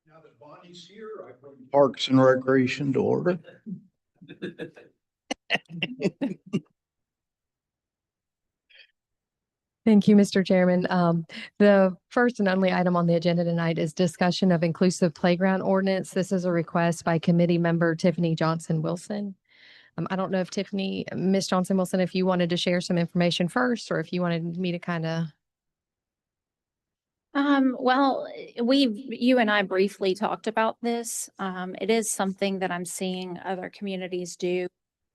Now that Bonnie's here, I bring Parks and Recreation to order. Thank you, Mr. Chairman. The first and only item on the agenda tonight is discussion of inclusive playground ordinance. This is a request by committee member Tiffany Johnson Wilson. I don't know if Ms. Johnson Wilson, if you wanted to share some information first, or if you wanted me to kind of. Well, you and I briefly talked about this. It is something that I'm seeing other communities do.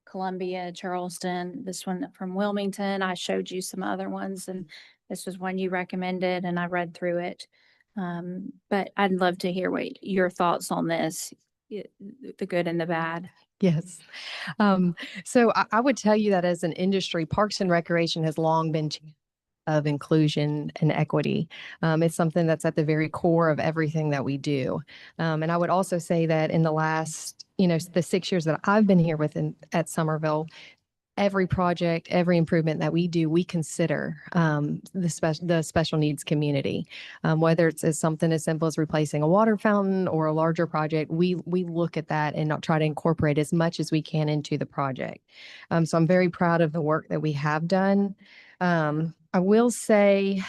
Columbia, Charleston, this one from Wilmington. I showed you some other ones, and this was one you recommended, and I read through it. But I'd love to hear what your thoughts on this, the good and the bad. Yes. So I would tell you that as an industry, Parks and Recreation has long been of inclusion and equity. It's something that's at the very core of everything that we do. And I would also say that in the last, the 6 years that I've been here at Summerville, every project, every improvement that we do, we consider the special needs community. Whether it's something as simple as replacing a water fountain or a larger project, we look at that and not try to incorporate as much as we can into the project. So I'm very proud of the work that we have done. I will say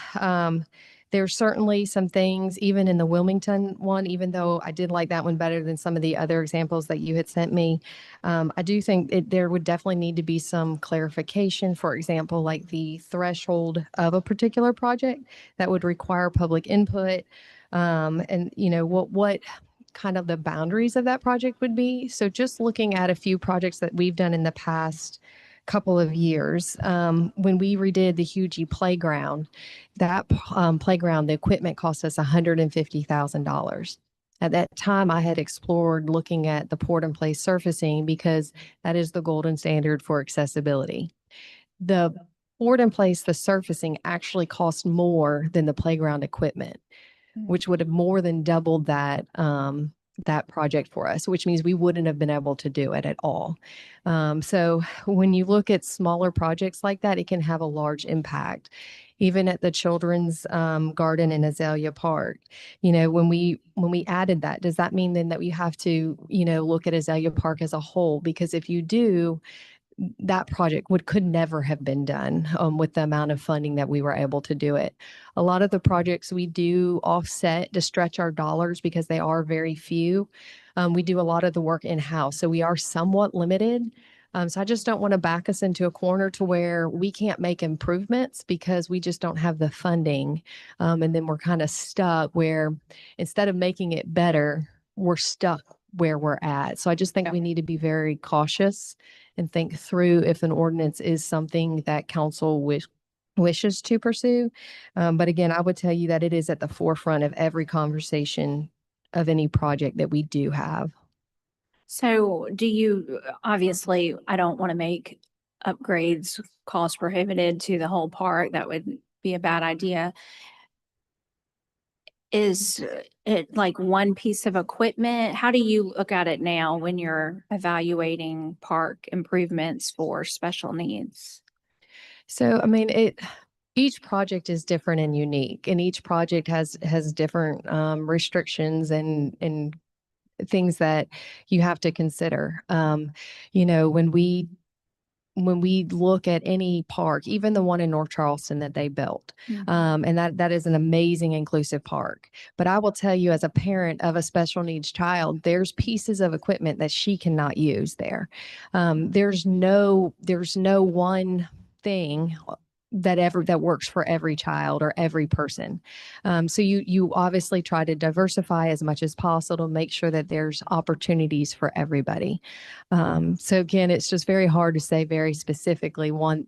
there's certainly some things, even in the Wilmington one, even though I did like that one better than some of the other examples that you had sent me. I do think there would definitely need to be some clarification. For example, like the threshold of a particular project that would require public input, and what kind of the boundaries of that project would be. So just looking at a few projects that we've done in the past couple of years, when we redid the Hugie playground, that playground, the equipment cost us $150,000. At that time, I had explored looking at the port and place surfacing because that is the golden standard for accessibility. The port and place, the surfacing actually cost more than the playground equipment, which would have more than doubled that project for us, which means we wouldn't have been able to do it at all. So when you look at smaller projects like that, it can have a large impact. Even at the children's garden in Azalea Park, when we added that, does that mean then that we have to, look at Azalea Park as a whole? Because if you do, that project could never have been done with the amount of funding that we were able to do it. A lot of the projects we do offset to stretch our dollars because they are very few. We do a lot of the work in-house, so we are somewhat limited. So I just don't want to back us into a corner to where we can't make improvements because we just don't have the funding. And then we're kind of stuck where instead of making it better, we're stuck where we're at. So I just think we need to be very cautious and think through if an ordinance is something that council wishes to pursue. But again, I would tell you that it is at the forefront of every conversation of any project that we do have. So obviously, I don't want to make upgrades cost prohibited to the whole park. That would be a bad idea. Is it like one piece of equipment? How do you look at it now when you're evaluating park improvements for special needs? So, I mean, each project is different and unique, and each project has different restrictions and things that you have to consider. When we look at any park, even the one in North Charleston that they built, and that is an amazing inclusive park. But I will tell you, as a parent of a special needs child, there's pieces of equipment that she cannot use there. There's no one thing that works for every child or every person. So you obviously try to diversify as much as possible to make sure that there's opportunities for everybody. So again, it's just very hard to say very specifically one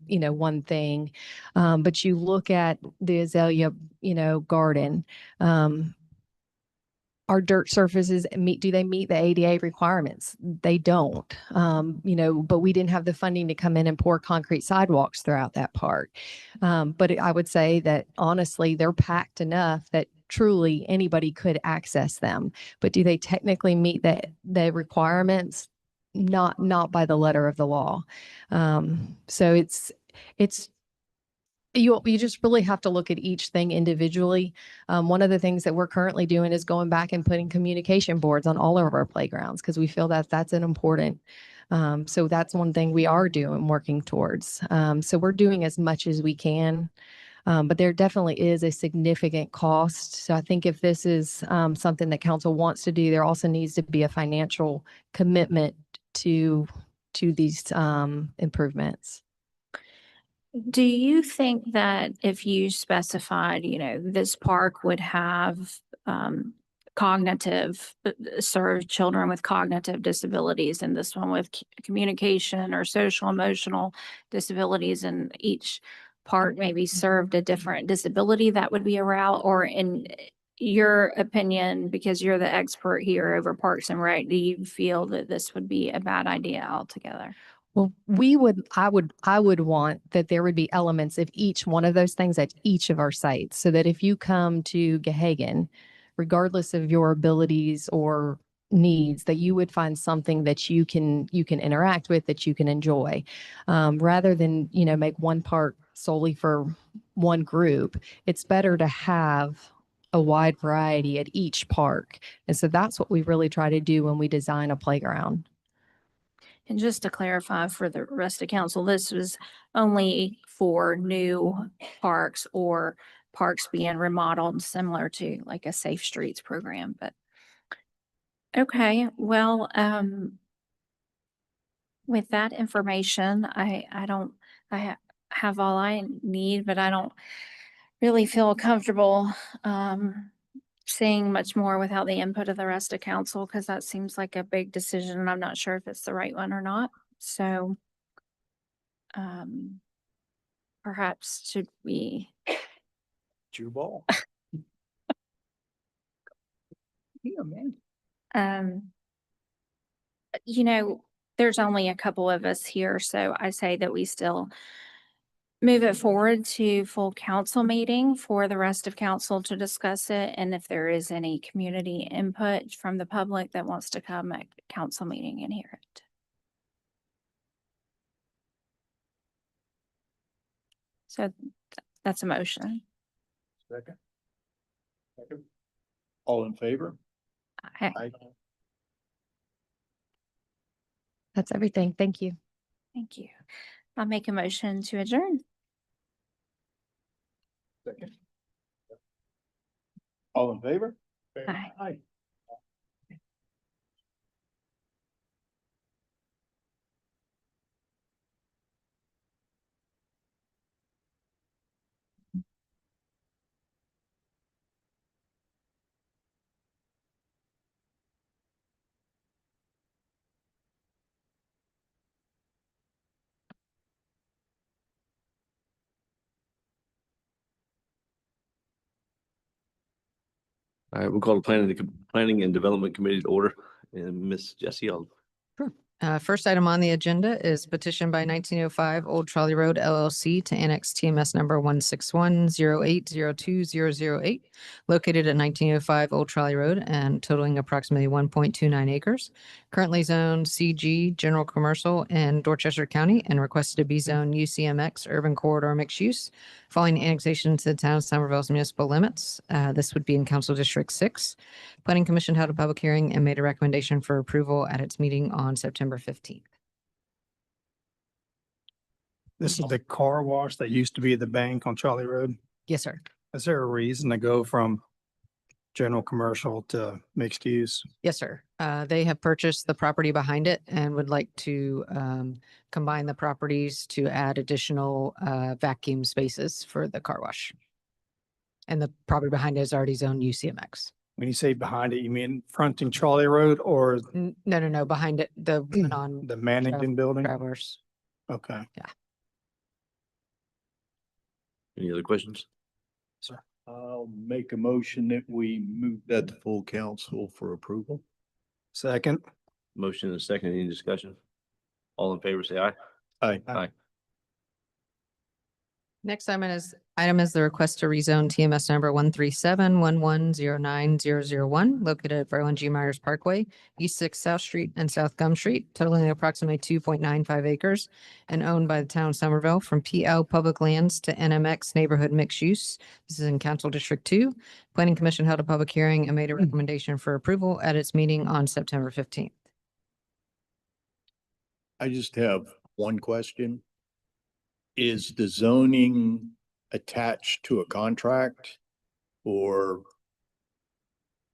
thing. But you look at the Azalea, garden. Our dirt surfaces do they meet the ADA requirements? They don't, but we didn't have the funding to come in and pour concrete sidewalks throughout that park. But I would say that honestly, they're packed enough that truly anybody could access them. But do they technically meet the requirements? Not by the letter of the law. So it's You just really have to look at each thing individually. One of the things that we're currently doing is going back and putting communication boards on all of our playgrounds because we feel that that's an important. So that's one thing we are doing, working towards. So we're doing as much as we can. But there definitely is a significant cost. So I think if this is something that council wants to do, there also needs to be a financial commitment to these improvements. Do you think that if you specified, this park would have serve children with cognitive disabilities and this one with communication or social emotional disabilities, and each part maybe served a different disability, that would be a route? Or in your opinion, because you're the expert here over Parks and Rec, do you feel that this would be a bad idea altogether? Well, I would want that there would be elements of each one of those things at each of our sites, so that if you come to Gehagen, regardless of your abilities or needs, that you would find something that you can interact with, that you can enjoy, rather than, make one park solely for one group. It's better to have a wide variety at each park. And so that's what we really try to do when we design a playground. And just to clarify for the rest of council, this was only for new parks or parks being remodeled, similar to like a Safe Streets program, but okay, well, with that information, have all I need, but I don't really feel comfortable, saying much more without the input of the rest of council, because that seems like a big decision and I'm not sure if it's the right one or not. So, perhaps should we, Jubal. Yeah, man. there's only a couple of us here, so I say that we still move it forward to full council meeting for the rest of council to discuss it. And if there is any community input from the public that wants to come at council meeting and hear it. So that's a motion. Second. All in favor? Aye. That's everything. Thank you. Thank you. I'll make a motion to adjourn. Second. All in favor? Aye. Aye. All right, we'll call the Planning and Development Committee to order, and Miss Jessie, I'll. First item on the agenda is petition by 1905 Old Trolley Road LLC to annex TMS number 16108020008, located at 1905 Old Trolley Road and totaling approximately 1.29 acres. Currently zoned CG General Commercial in Dorchester County and requested to be zoned UCMX Urban Corridor Mixed Use following annexation to the town of Somerville's municipal limits. This would be in Council District 6. Planning Commission held a public hearing and made a recommendation for approval at its meeting on September 15th. This is the car wash that used to be the bank on Charlie Road. Yes, sir. Is there a reason to go from general commercial to mixed use? Yes, sir. They have purchased the property behind it and would like to combine the properties to add additional vacuum spaces for the car wash. And the property behind it is already zoned UCMX. When you say behind it, you mean fronting Charlie Road or No. Behind it, the one on the Mannington building? Travelers. Okay. Any other questions? Sir. I'll make a motion that we move that to full council for approval. Second. Motion and a second, any discussion? All in favor, say aye. Aye. Aye. Next item is the request to rezone TMS number 13711090001, located at Berlin G. Myers Parkway, East 6 South Street and South Gum Street, totaling approximately 2.95 acres and owned by the town of Somerville from PL Public Lands to NMX Neighborhood Mixed Use. This is in Council District 2. Planning Commission held a public hearing and made a recommendation for approval at its meeting on September 15th. I just have one question. Is the zoning attached to a contract or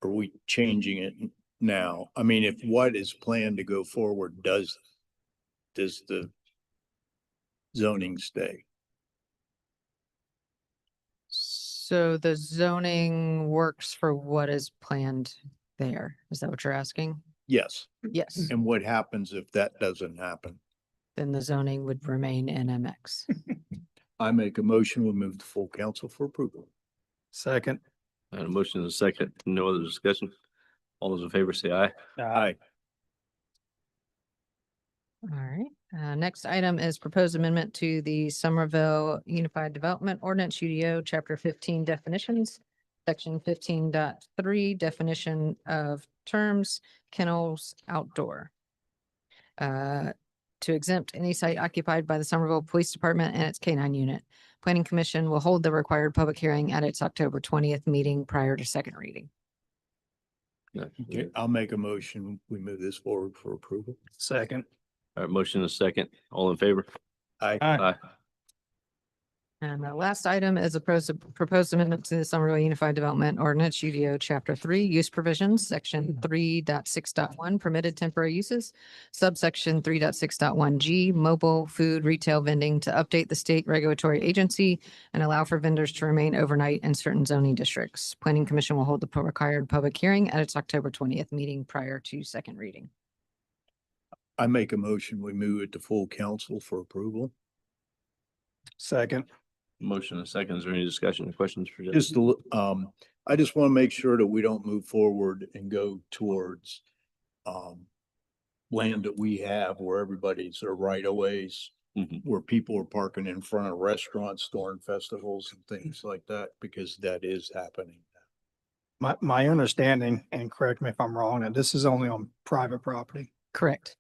are we changing it now? I mean, if what is planned to go forward does the zoning stay? So the zoning works for what is planned there. Is that what you're asking? Yes. Yes. And what happens if that doesn't happen? Then the zoning would remain NMX. I make a motion, we move to full council for approval. Second. And a motion and a second. No other discussion. All those in favor say aye. Aye. All right. Next item is proposed amendment to the Somerville Unified Development Ordinance UDO, Chapter 15 definitions, Section 15.3 definition of terms, kennels, outdoor. To exempt any site occupied by the Somerville Police Department and its K-9 unit. Planning Commission will hold the required public hearing at its October 20th meeting prior to second reading. Okay, I'll make a motion, we move this forward for approval. Second. All right, motion and a second. All in favor? Aye. Aye. And the last item is a proposed amendment to the Somerville Unified Development Ordinance UDO Chapter 3 Use Provisions, Section 3.6.1 Permitted Temporary Uses, Subsection 3.6.1 G Mobile Food Retail Vending to update the state regulatory agency and allow for vendors to remain overnight in certain zoning districts. Planning Commission will hold the required public hearing at its October 20th meeting prior to second reading. I make a motion, we move it to full council for approval. Second. Motion and a second. Is there any discussion or questions for Jesse? Just, I just want to make sure that we don't move forward and go towards, land that we have where everybody's their right of ways, Mhm. where people are parking in front of restaurants during festivals and things like that, because that is happening. My understanding, and correct me if I'm wrong, that this is only on private property. Correct.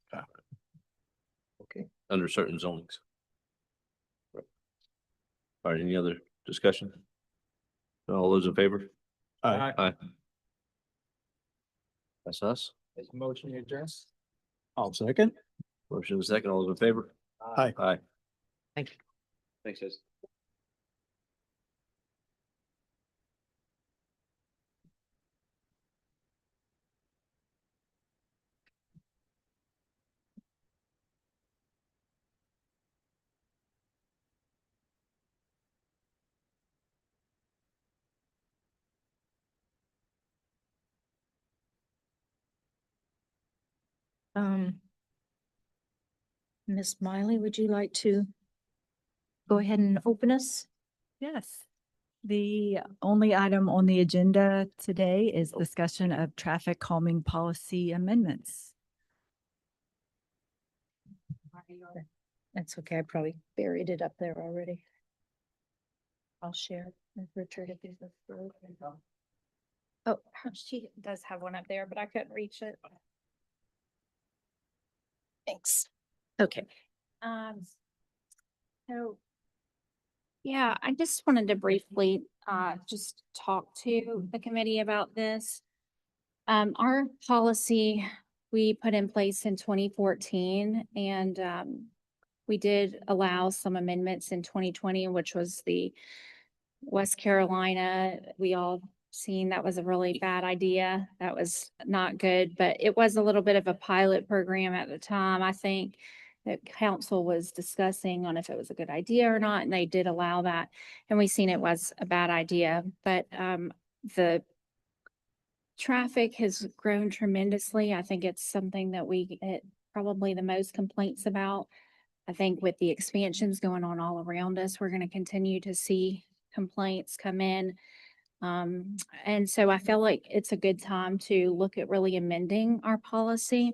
Okay. Under certain zonings. All right, any other discussion? All those in favor? Aye. Aye. That's us. Motion address. I'll second. Motion and a second. All those in favor? Aye. Aye. Thank you. Thanks, guys. Ms. Miley, would you like to go ahead and open us? Yes. The only item on the agenda today is discussion of traffic calming policy amendments. That's okay. I probably buried it up there already. I'll share with Richard if he's through. Oh, she does have one up there, but I couldn't reach it. Thanks. Okay. So, yeah, I just wanted to briefly just talk to the committee about this. Our policy we put in place in 2014 and we did allow some amendments in 2020, which was the West Carolina. We all seen that was a really bad idea. That was not good, but it was a little bit of a pilot program at the time. I think that council was discussing on if it was a good idea or not, and they did allow that. And we seen it was a bad idea, but the traffic has grown tremendously. I think it's something that we get probably the most complaints about. I think with the expansions going on all around us, we're going to continue to see complaints come in. And so I feel like it's a good time to look at really amending our policy.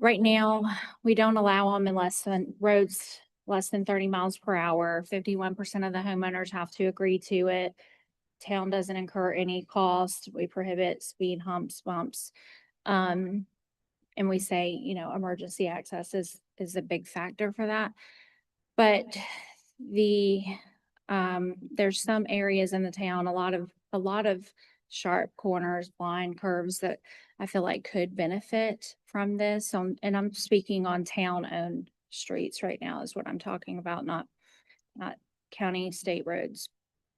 Right now, we don't allow them unless on roads less than 30 miles per hour. 51% of the homeowners have to agree to it. Town doesn't incur any cost. We prohibit speed humps, bumps. And we say, you know, emergency access is a big factor for that. But there's some areas in the town, a lot of sharp corners, blind curves that I feel like could benefit from this. And I'm speaking on town-owned streets right now is what I'm talking about, not county, state roads.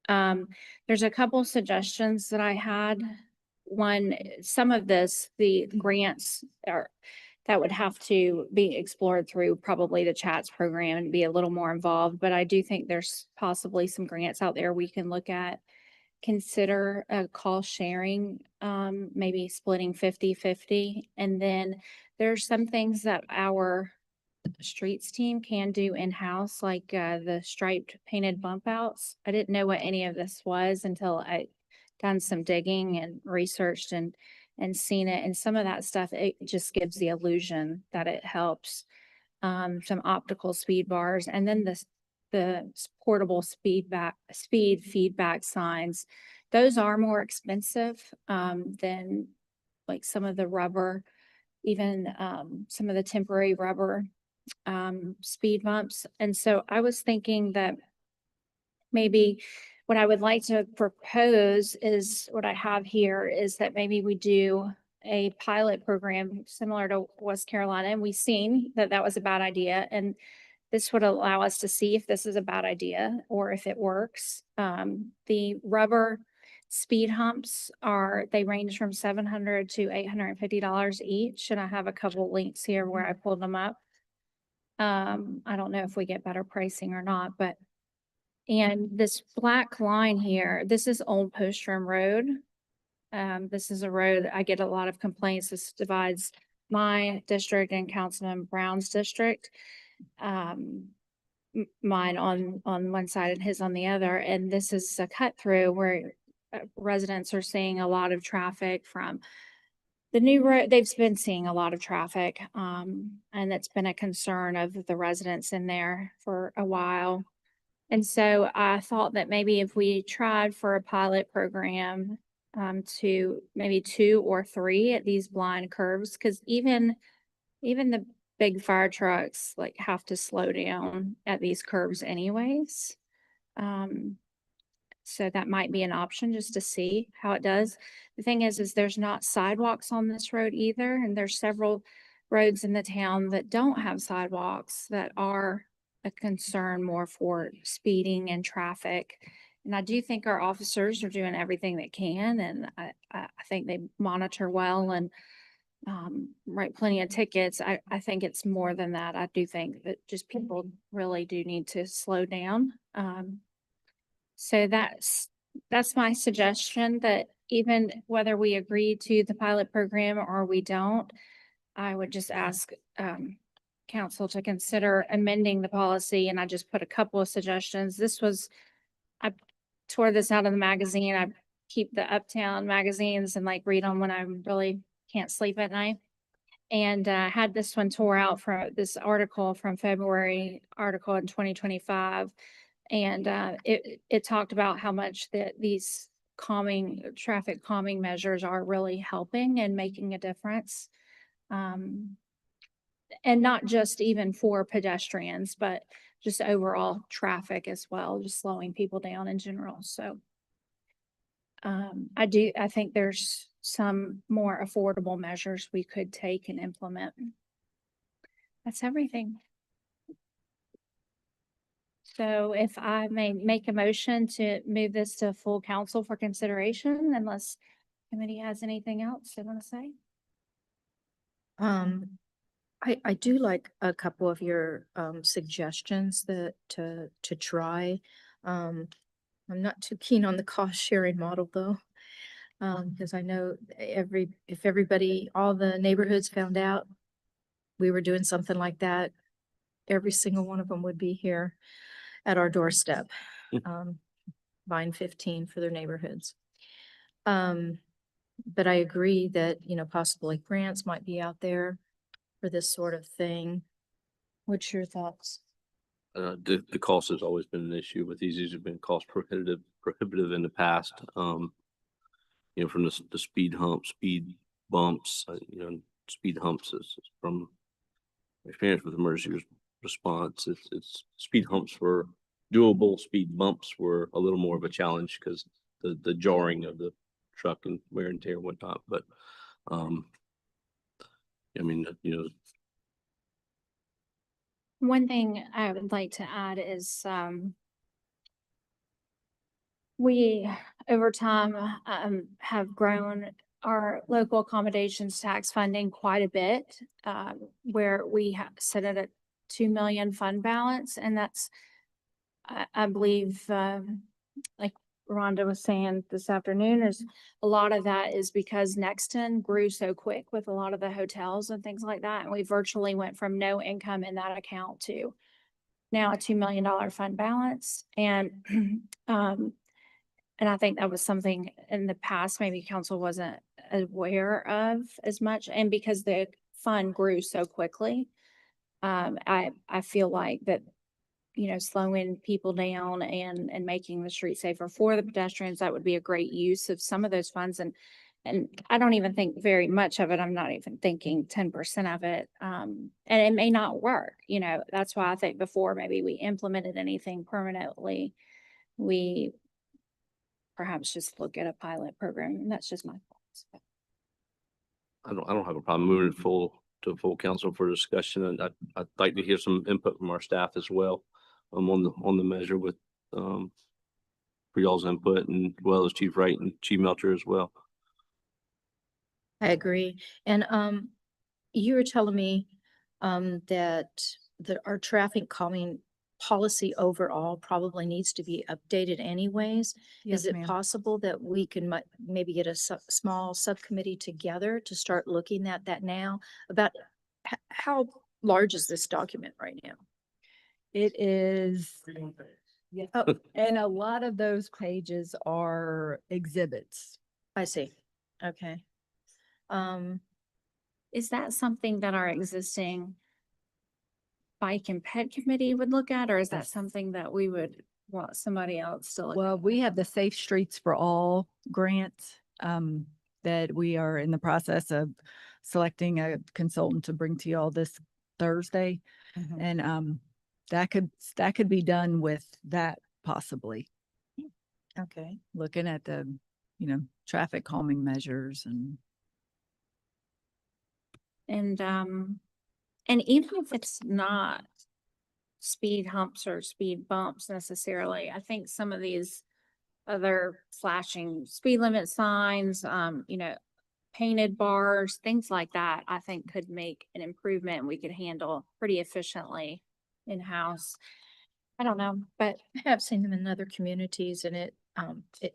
There's a couple suggestions that I had. One, some of this, the grants that would have to be explored through probably the CHATS program and be a little more involved. But I do think there's possibly some grants out there we can look at. Consider a cost sharing, maybe splitting 50-50. And then there's some things that our streets team can do in-house, like the striped painted bump outs. I didn't know what any of this was until I done some digging and researched and seen it. And some of that stuff, it just gives the illusion that it helps. Some optical speed bars, and then the portable speed feedback signs. Those are more expensive than like some of the rubber, even some of the temporary rubber speed bumps. And so I was thinking that maybe what I would like to propose is what I have here is that maybe we do a pilot program similar to West Carolina. And we've seen that that was a bad idea. And this would allow us to see if this is a bad idea or if it works. The rubber speed humps they range from $700 to $850 each. And I have a couple links here where I pulled them up. I don't know if we get better pricing or not, and this black line here, this is Old Post Room Road. This is a road, I get a lot of complaints. This divides my district and Councilman Brown's district. Mine on one side and his on the other. And this is a cut through where residents are seeing a lot of traffic from the new road. They've been seeing a lot of traffic. And it's been a concern of the residents in there for a while. And so I thought that maybe if we tried for a pilot program to maybe 2 or 3 at these blind curves, because even the big fire trucks like have to slow down at these curves anyways. So that might be an option just to see how it does. The thing is there's not sidewalks on this road either. And there's several roads in the town that don't have sidewalks that are a concern more for speeding and traffic. And I do think our officers are doing everything they can. And I think they monitor well and write plenty of tickets. I think it's more than that. I do think that just people really do need to slow down. So that's my suggestion, that even whether we agree to the pilot program or we don't, I would just ask council to consider amending the policy. And I just put a couple of suggestions. I tore this out of the magazine. I keep the Uptown magazines and like read them when I really can't sleep at night. And had this one tore out from this article from February article in 2025. And it talked about how much these traffic calming measures are really helping and making a difference. And not just even for pedestrians, but just overall traffic as well, just slowing people down in general. So I think there's some more affordable measures we could take and implement. That's everything. So if I may make a motion to move this to full council for consideration, unless committee has anything else they want to say. I do like a couple of your suggestions that to try. I'm not too keen on the cost sharing model though. Because I know if everybody, all the neighborhoods found out we were doing something like that, every single one of them would be here at our doorstep, buying 15 for their neighborhoods. But I agree that, possibly grants might be out there for this sort of thing. What's your thoughts? The cost has always been an issue with these. These have been cost prohibitive in the past. From the speed hump, speed bumps, speed humps is from experience with emergency response. It's speed humps were doable. Speed bumps were a little more of a challenge because the jarring of the truck and wear and tear and whatnot. But, One thing I would like to add is, we, over time, have grown our local accommodations tax funding quite a bit, where we have set it at 2 million fund balance, and that's, I believe, like Rhonda was saying this afternoon, is a lot of that is because Nexton grew so quick with a lot of the hotels and things like that, and we virtually went from no income in that account to now a $2 million fund balance, and and I think that was something in the past, maybe council wasn't aware of as much. And because the fund grew so quickly, I feel like that, slowing people down and making the street safer for the pedestrians, that would be a great use of some of those funds. And I don't even think very much of it. I'm not even thinking 10% of it. And it may not work, that's why I think before maybe we implemented anything permanently, we perhaps just look at a pilot program. And that's just my thoughts. I don't have a problem moving it to full council for discussion, and I'd like to hear some input from our staff as well, on the measure with, for y'all's input, and well as Chief Wright and Chief Melcher as well. I agree. And you were telling me that our traffic calming policy overall probably needs to be updated anyways. Yes, Is it ma'am. possible that we can maybe get a small subcommittee together to start looking at that now? About how large is this document right now? It is, yeah, Oh, and a lot of those pages are exhibits. I see. Okay. Is that something that our existing bike and pet committee would look at, or is that Yes. something that we would want somebody else to look at? Well, we have the Safe Streets for All grant that we are in the process of selecting a consultant to bring to y'all this Thursday. Mhm. And that could be done with that possibly, Okay. looking at the, traffic calming measures and And even if it's not speed humps or speed bumps necessarily, I think some of these other flashing speed limit signs, painted bars, things like that, I think could make an improvement and we could handle pretty efficiently in-house. I don't know, but I have seen them in other communities and at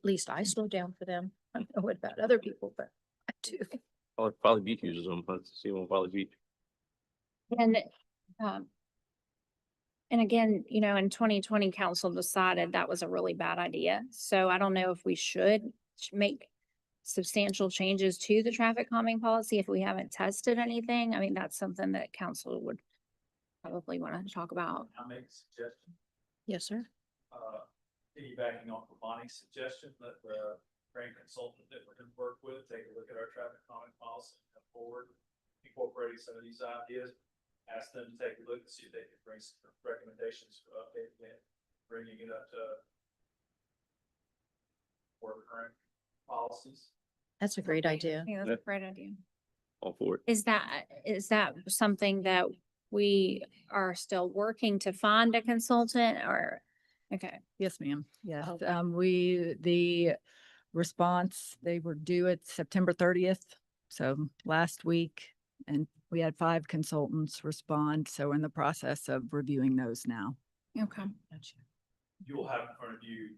least I slow down for them. I don't know what about other people, but I do. Probably Beach uses them. Let's see them on Valley Beach. And, and again, in 2020, council decided that was a really bad idea. So I don't know if we should make substantial changes to the traffic calming policy if we haven't tested anything. I mean, that's something that council would probably want to talk about. I make a suggestion, Yes, sir. piggybacking off of Bonnie's suggestion, that the grant consultant that we're gonna work with, take a look at our traffic calming policy, come forward, incorporating some of these ideas, ask them to take a look and see if they can bring some recommendations for updating it, bringing it up to for current policies. That's a great idea. Yeah, that's a great idea. All for it. Is that something that we are still working to find a consultant or? Okay. yes, ma'am. Yes. Okay. The response, they were due at September 30th. So last week, and we had 5 consultants respond. So we're in the process of reviewing those now. Okay. You'll have in front of you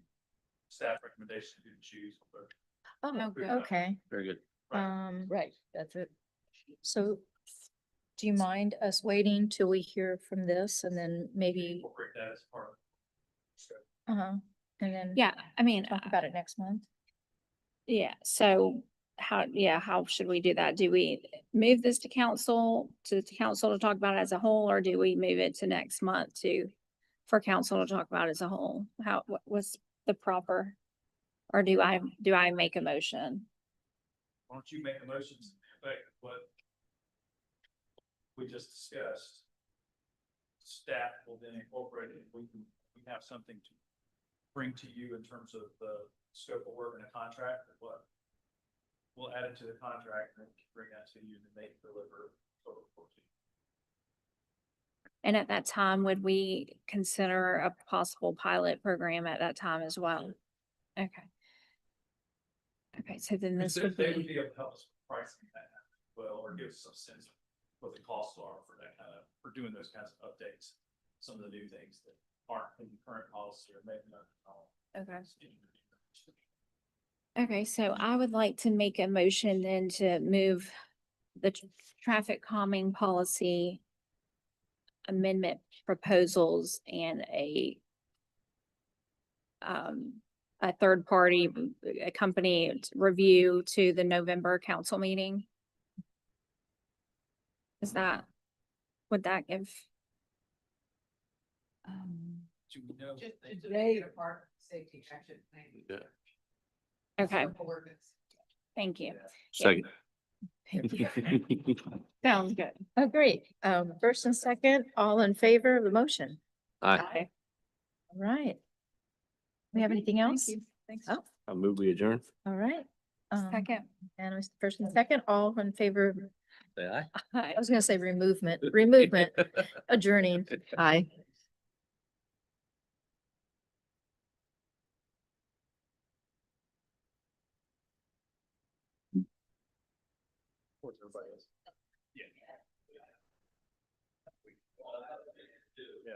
staff recommendations you can choose. But Oh, good. okay. Very good. Right. That's it. So do you mind us waiting till we hear from this and then maybe, incorporate that as part of. and then Yeah, I mean, talk about it next month? yeah, so how should we do that? Do we move this to council to talk about it as a whole, or do we move it to next month to for council to talk about as a whole? What was the proper? Or do I make a motion? Why don't you make a motion to the effect of what we just discussed? Staff will then incorporate it. We have something to bring to you in terms of the scope of work in a contract or what? We'll add it to the contract and bring that to you and they deliver. And at that time, would we consider a possible pilot program at that time as well? Okay. Okay, so then this would They would be, be able to help us with pricing that, well, or give us some sense of what the costs are for that kind of, for doing those kinds of updates. Some of the new things that aren't in the current policy or maybe not. okay. Okay, so I would like to make a motion then to move the traffic calming policy amendment proposals and a third party, a company review to the November council meeting. Would that give? Do we know? Safety action plan. Yeah. Okay, thank you. Second. Thank you. Sounds good. Oh, great. First and second, all in favor of the motion? Aye. All right. We have anything else? Thanks. Oh, I move we adjourn. all right. Second. And it was first and second, all in favor of, Say aye. I was gonna say removement, adjourning. Aye. Towards everybody else. Yeah. Yeah.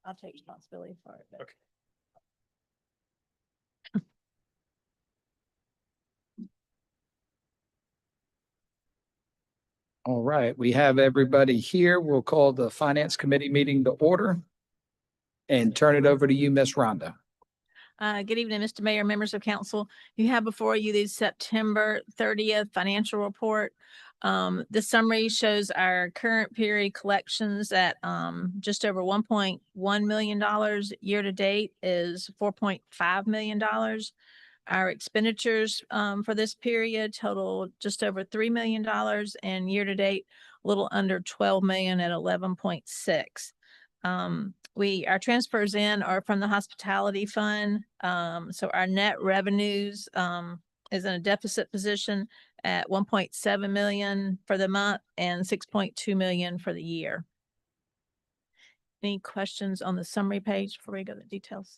I'll take responsibility for it. Okay. All right, we have everybody here. We'll call the Finance Committee meeting to order and turn it over to you, Miss Rhonda. Good evening, Mr. Mayor, members of council. You have before you the September 30th financial report. The summary shows our current period collections at just over $1.1 million. Year to date is $4.5 million. Our expenditures for this period total just over $3 million, and year to date, a little under 12 million at 11.6. Our transfers in are from the hospitality fund. So our net revenues is in a deficit position at 1.7 million for the month and 6.2 million for the year. Any questions on the summary page before we go to the details?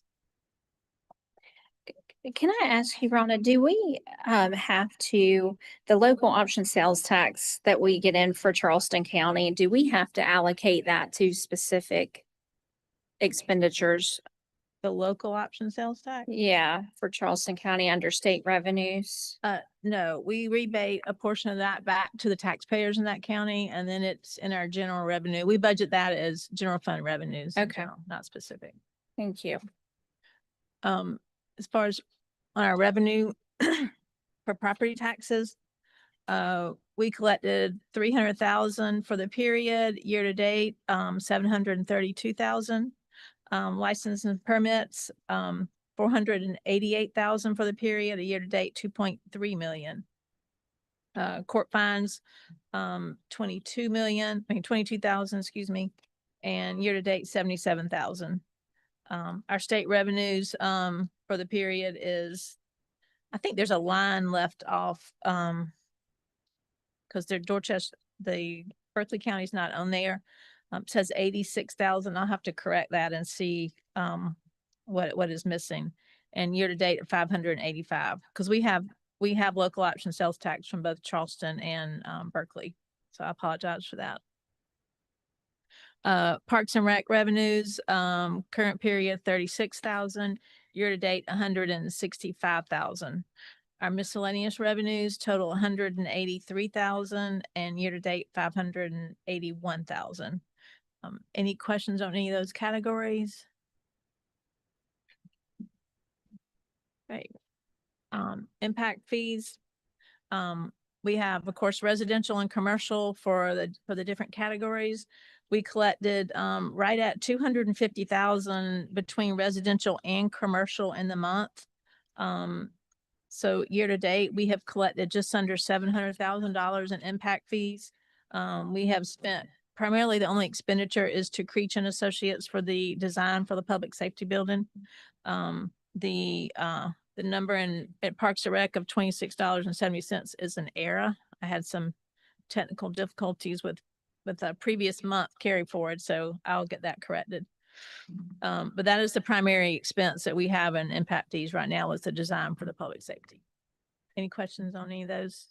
Can I ask you, Rhonda, do we have to, the local option sales tax that we get in for Charleston County, do we have to allocate that to specific expenditures? The local option sales tax? Yeah, for Charleston County under state revenues. No, we rebate a portion of that back to the taxpayers in that county, and then it's in our general revenue. We budget that as general fund revenues. in Okay. general, not specific. Thank you. As far as on our revenue for property taxes, we collected 300,000 for the period. Year to date, 732,000. Licenses and permits, 488,000 for the period. A year to date, 2.3 million. Court fines, 22,000, excuse me, and year to date, 77,000. Our state revenues for the period is, I think there's a line left off because they're Dorchester, the Berkeley County's not on there. It says 86,000. I'll have to correct that and see, what is missing. And year to date at 585, because we have local option sales tax from both Charleston and, Berkeley. So I apologize for that. Parks and Rec revenues, current period 36,000, year to date 165,000. Our miscellaneous revenues total 183,000 and year to date 581,000. Any questions on any of those categories? Right. Impact fees. We have, of course, residential and commercial for the different categories. We collected right at 250,000 between residential and commercial in the month. So year to date, we have collected just under $700,000 in impact fees. We have spent, primarily the only expenditure is to Creech and Associates for the design for the public safety building. The number at Parks and Rec of $26.70 is an error. I had some technical difficulties with the previous month carry forward, so I'll get that corrected. But that is the primary expense that we have in impact fees right now, is the design for the public safety. Any questions on any of those?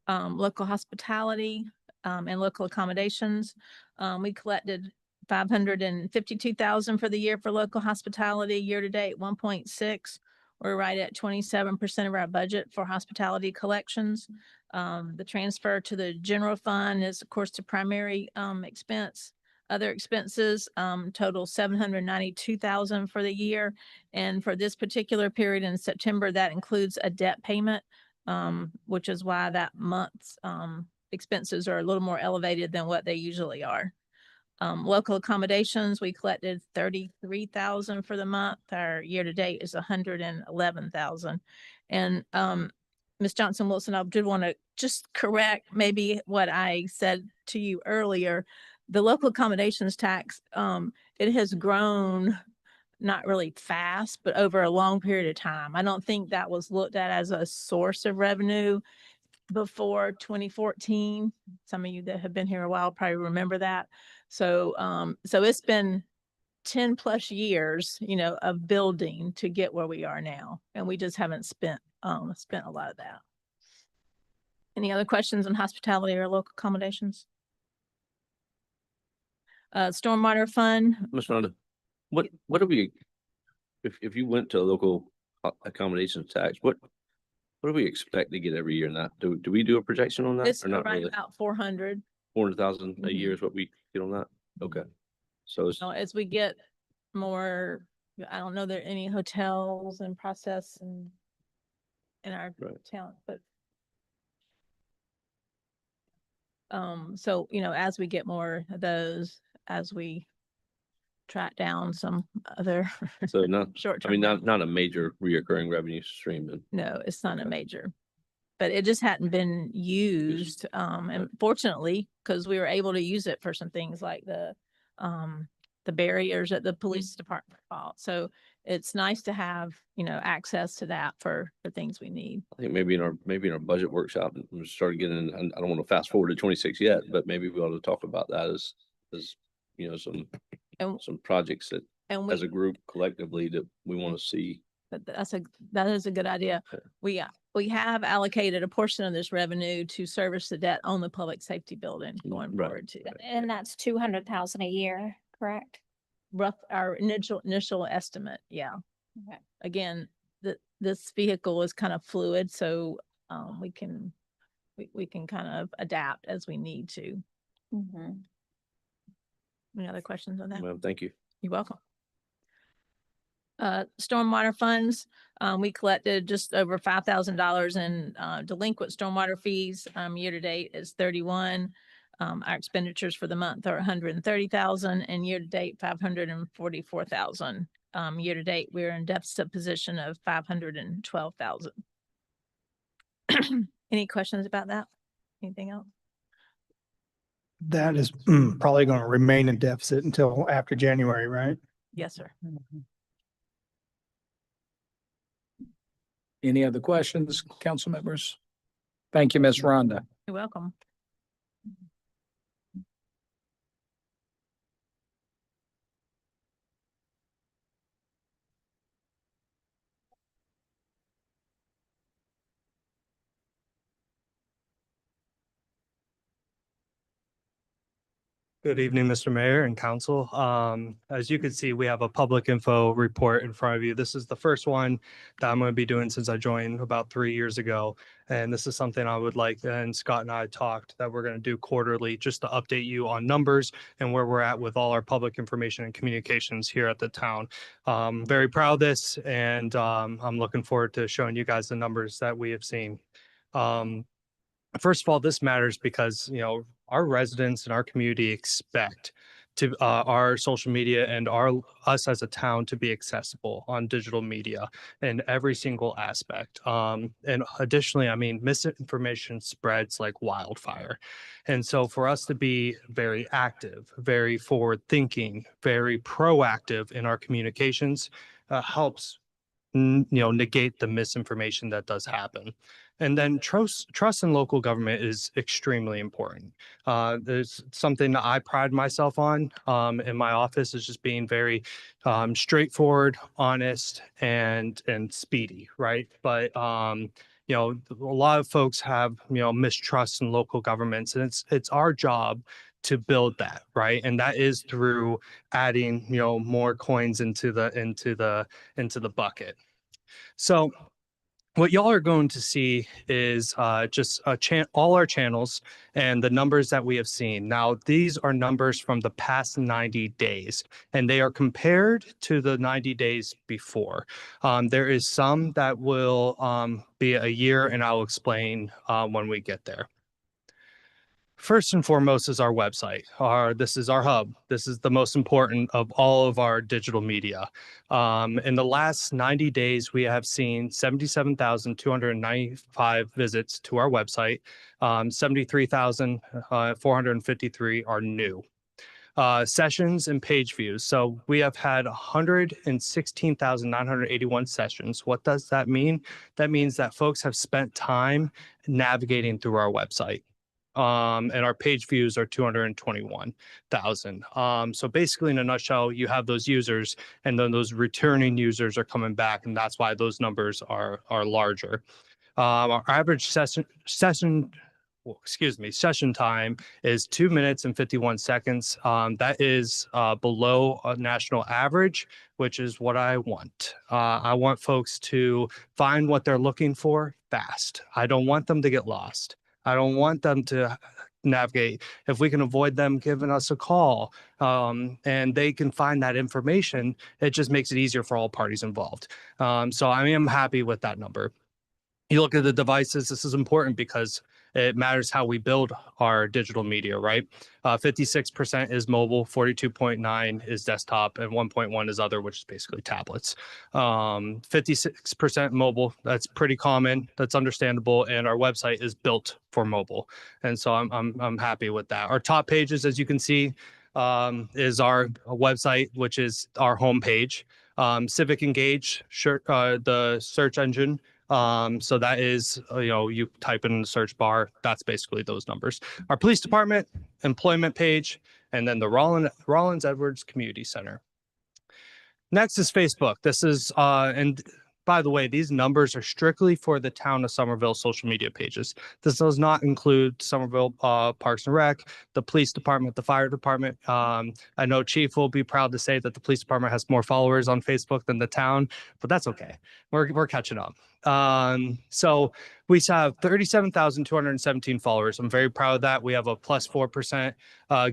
Local hospitality, and local accommodations. We collected 552,000 for the year for local hospitality, year to date 1.6. We're right at 27% of our budget for hospitality collections. The transfer to the general fund is, of course, the primary expense. Other expenses total 792,000 for the year. And for this particular period in September, that includes a debt payment, which is why that month's expenses are a little more elevated than what they usually are. Local accommodations, we collected 33,000 for the month. Our year to date is 111,000. And Ms. Johnson Wilson, I did want to just correct maybe what I said to you earlier. The local accommodations tax, it has grown not really fast, but over a long period of time. I don't think that was looked at as a source of revenue before 2014. Some of you that have been here a while probably remember that. So, so it's been 10 plus years, of building to get where we are now. And we just haven't spent a lot of that. Any other questions on hospitality or local accommodations? Stormwater fund. Ms. Rhonda, what do we, if you went to a local accommodations tax, what do we expect to get every year in that? Do we do a projection on that It's or not right really? about 400. 400,000 a year is what we get on that? Okay. So it's, So as we get more, I don't know there are any hotels in process in our Right. town, but so, as we get more of those, as we track down some other so not, short I mean, term. not a major reoccurring revenue stream then. No, it's not a Okay. major, but it just hadn't been used. And fortunately, because we were able to use it for some things like the barriers that the police department bought. So it's nice to have, access to that for things we need. I think maybe in our budget workshop, we started getting, and I don't want to fast forward to 26 yet, but maybe we ought to talk about that as And- some projects that And as a group collectively that we want to see. But that is a good idea. Okay. We have allocated a portion of this revenue to service the debt on the public safety building going Right. forward too. And that's 200,000 a year, correct? Our initial estimate, yeah. Okay. Again, this vehicle is kind of fluid, so we can kind of adapt as we need to. Mhm. Any other questions on that? Well, thank you. You're welcome. Stormwater funds, we collected just over $5,000 in delinquent stormwater fees. Year to date is 31. Our expenditures for the month are 130,000 and year to date 544,000. Year to date, we're in deficit position of 512,000. Any questions about that? Anything else? That is probably going to remain in deficit until after January, right? Yes, sir. Any other questions, council members? Thank you, Ms. Rhonda. You're welcome. Good evening, Mr. Mayor and Council. As you can see, we have a public info report in front of you. This is the first one that I'm going to be doing since I joined about 3 years ago. And this is something I would like, and Scott and I talked that we're going to do quarterly just to update you on numbers and where we're at with all our public information and communications here at the town. Very proud of this, and I'm looking forward to showing you guys the numbers that we have seen. First of all, this matters because, our residents and our community expect to our social media and us as a town to be accessible on digital media in every single aspect. And additionally, misinformation spreads like wildfire. And so for us to be very active, very forward thinking, very proactive in our communications helps negate the misinformation that does happen. And then trust in local government is extremely important. There's something that I pride myself on in my office is just being very straightforward, honest, and speedy, right? But a lot of folks have mistrust in local governments, and it's our job to build that, right? And that is through adding more coins into the bucket. So what y'all are going to see is just all our channels and the numbers that we have seen. Now, these are numbers from the past 90 days, and they are compared to the 90 days before. There is some that will be a year, and I'll explain when we get there. First and foremost is our website. This is our hub. This is the most important of all of our digital media. In the last 90 days, we have seen 77,295 visits to our website. 73,453 are new. Sessions and page views. So we have had 116,981 sessions. What does that mean? That means that folks have spent time navigating through our website. And our page views are 221,000. So basically, in a nutshell, you have those users, and then those returning users are coming back, and that's why those numbers are larger. Our average session time is 2 minutes and 51 seconds. That is below a national average, which is what I want. I want folks to find what they're looking for fast. I don't want them to get lost. I don't want them to navigate. If we can avoid them giving us a call and they can find that information, it just makes it easier for all parties involved. So I am happy with that number. You look at the devices, this is important because it matters how we build our digital media, right? 56% is mobile, 42.9 is desktop, and 1.1 is other, which is basically tablets. 56% mobile, that's pretty common, that's understandable, and our website is built for mobile. And so I'm happy with that. Our top pages, as you can see, is our website, which is our homepage. Civic Engage, the search engine. So that is, you type in the search bar, that's basically those numbers. Our police department, employment page, and then the Rollins Edwards Community Center. Next is Facebook. This is, and by the way, these numbers are strictly for the town of Somerville social media pages. This does not include Somerville Parks and Rec, the police department, the fire department. I know Chief will be proud to say that the police department has more followers on Facebook than the town, but that's okay. We're catching up. So we have 37,217 followers. I'm very proud of that. We have a plus 4%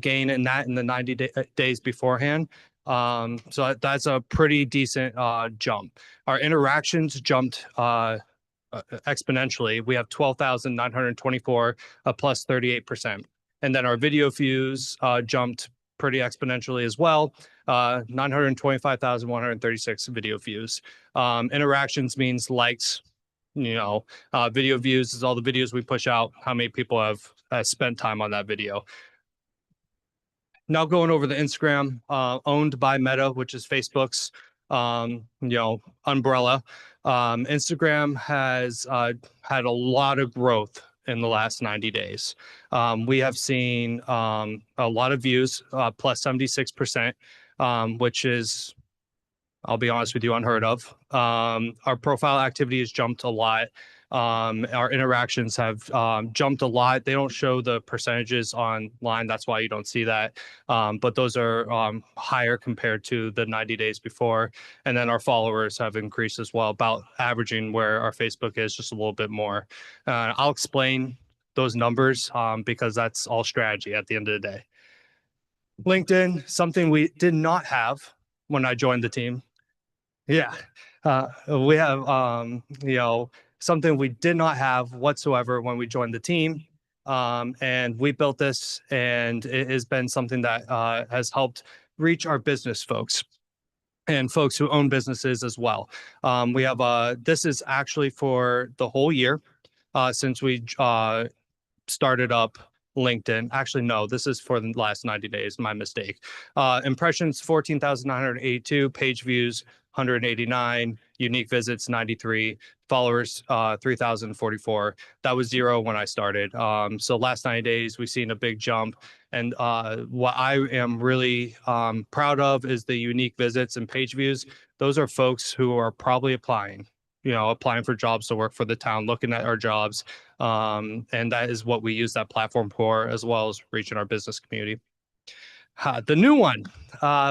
gain in that in the 90 days beforehand. So that's a pretty decent jump. Our interactions jumped exponentially. We have 12,924, a plus 38%. And then our video views jumped pretty exponentially as well. 925,136 video views. Interactions means likes, video views is all the videos we push out, how many people have spent time on that video. Now going over the Instagram, owned by Meta, which is Facebook's umbrella. Instagram has had a lot of growth in the last 90 days. We have seen a lot of views, plus 76%, which is, I'll be honest with you, unheard of. Our profile activity has jumped a lot. Our interactions have jumped a lot. They don't show the percentages online. That's why you don't see that. But those are higher compared to the 90 days before. And then our followers have increased as well, about averaging where our Facebook is, just a little bit more. I'll explain those numbers because that's all strategy at the end of the day. LinkedIn, something we did not have when I joined the team. Yeah, we have, something we did not have whatsoever when we joined the team. And we built this, and it has been something that has helped reach our business folks and folks who own businesses as well. We have, this is actually for the whole year since we started up LinkedIn. Actually, no, this is for the last 90 days, my mistake. Impressions, 14,982, page views, 189, unique visits, 93, followers, 3,044. That was 0 when I started. So last 90 days, we've seen a big jump. And what I am really proud of is the unique visits and page views. Those are folks who are probably applying for jobs to work for the town, looking at our jobs. And that is what we use that platform for, as well as reaching our business community. The new one,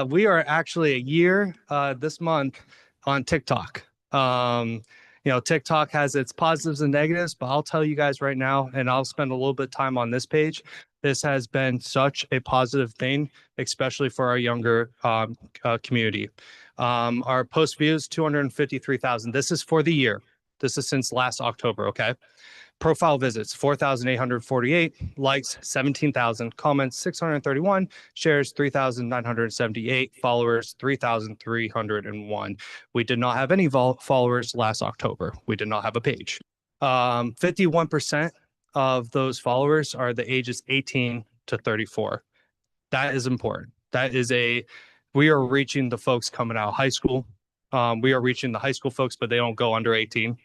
we are actually a year this month on TikTok. TikTok has its positives and negatives, but I'll tell you guys right now, and I'll spend a little bit of time on this page. This has been such a positive thing, especially for our younger community. Our post views, 253,000. This is for the year. This is since last October, okay? Profile visits, 4,848, likes, 17,000, comments, 631, shares, 3,978, followers, 3,301. We did not have any followers last October. We did not have a page. 51% of those followers are the ages 18 to 34. That is important. We are reaching the folks coming out of high school. We are reaching the high school folks, but they don't go under 18.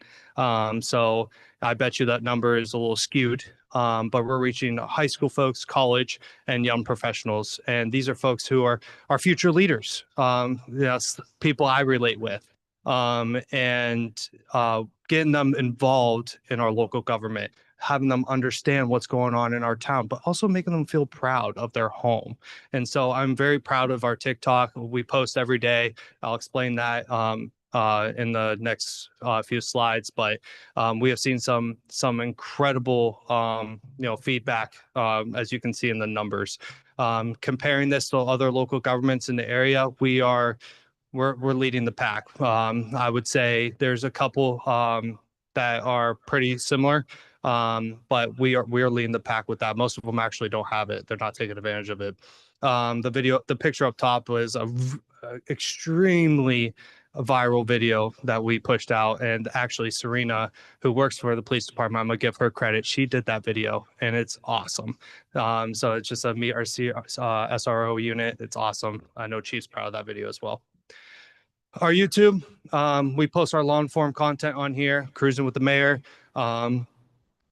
So I bet you that number is a little skewed, but we're reaching high school folks, college, and young professionals. And these are folks who are our future leaders. That's people I relate with. And getting them involved in our local government, having them understand what's going on in our town, but also making them feel proud of their home. And so I'm very proud of our TikTok. We post every day. I'll explain that in the next few slides, but we have seen some incredible feedback, as you can see in the numbers. Comparing this to other local governments in the area, we're leading the pack. I would say there's a couple that are pretty similar, but we are leading the pack with that. Most of them actually don't have it. They're not taking advantage of it. The picture up top was a extremely viral video that we pushed out, and actually Serena, who works for the police department, I'm gonna give her credit. She did that video, and it's awesome. So it's just a Meet Our SRO unit. It's awesome. I know Chief's proud of that video as well. Our YouTube, we post our long form content on here, Cruising with the Mayor,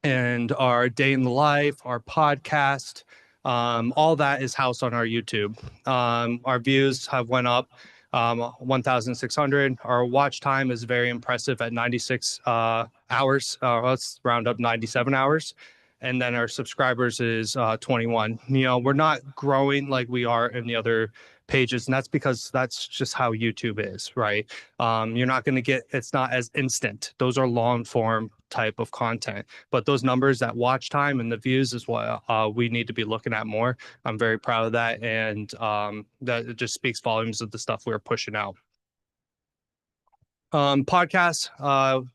and our day in the life, our podcast, all that is housed on our YouTube. Our views have went up 1,600. Our watch time is very impressive at 96 hours. Let's round up 97 hours. And then our subscribers is 21. We're not growing like we are in the other pages, and that's because that's just how YouTube is, right? You're not going to get, it's not as instant. Those are long form type of content, but those numbers, that watch time and the views is what we need to be looking at more. I'm very proud of that, and that it just speaks volumes of the stuff we're pushing out. Podcasts,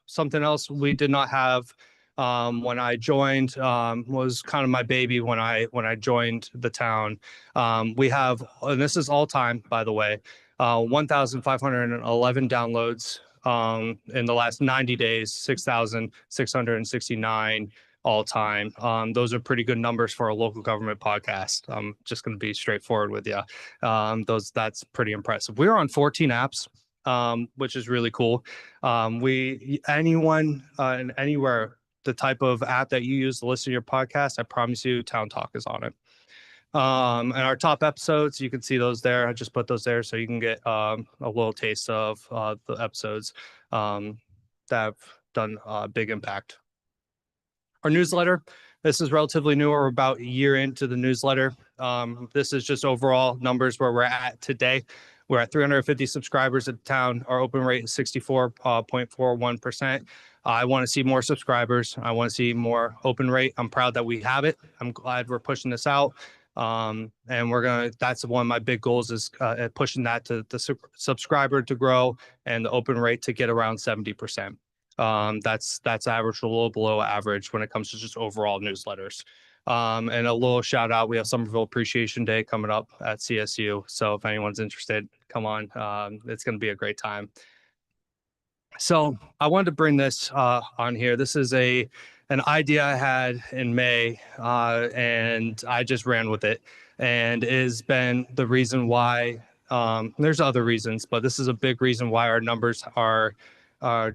something else we did not have when I joined, was kind of my baby when I joined the town. We have, and this is all time, by the way, 1,511 downloads in the last 90 days, 6,669 all time. Those are pretty good numbers for a local government podcast. I'm just going to be straightforward with you. That's pretty impressive. We're on 14 apps. which is really cool. Anyone and anywhere, the type of app that you use to listen to your podcast, I promise you Town Talk is on it. And our top episodes, you can see those there. I just put those there so you can get a little taste of the episodes that have done a big impact. Our newsletter, this is relatively new. We're about a year into the newsletter. This is just overall numbers where we're at today. We're at 350 subscribers at the town. Our open rate is 64.41%. I want to see more subscribers. I want to see more open rate. I'm proud that we have it. I'm glad we're pushing this out. And that's one of my big goals is pushing that to the subscriber to grow and the open rate to get around 70%. That's average, a little below average when it comes to just overall newsletters. And a little shout out, we have Somerville Appreciation Day coming up at CSU. So if anyone's interested, come on. It's going to be a great time. So I wanted to bring this on here. This is an idea I had in May, and I just ran with it. And it has been the reason why, there's other reasons, but this is a big reason why our numbers are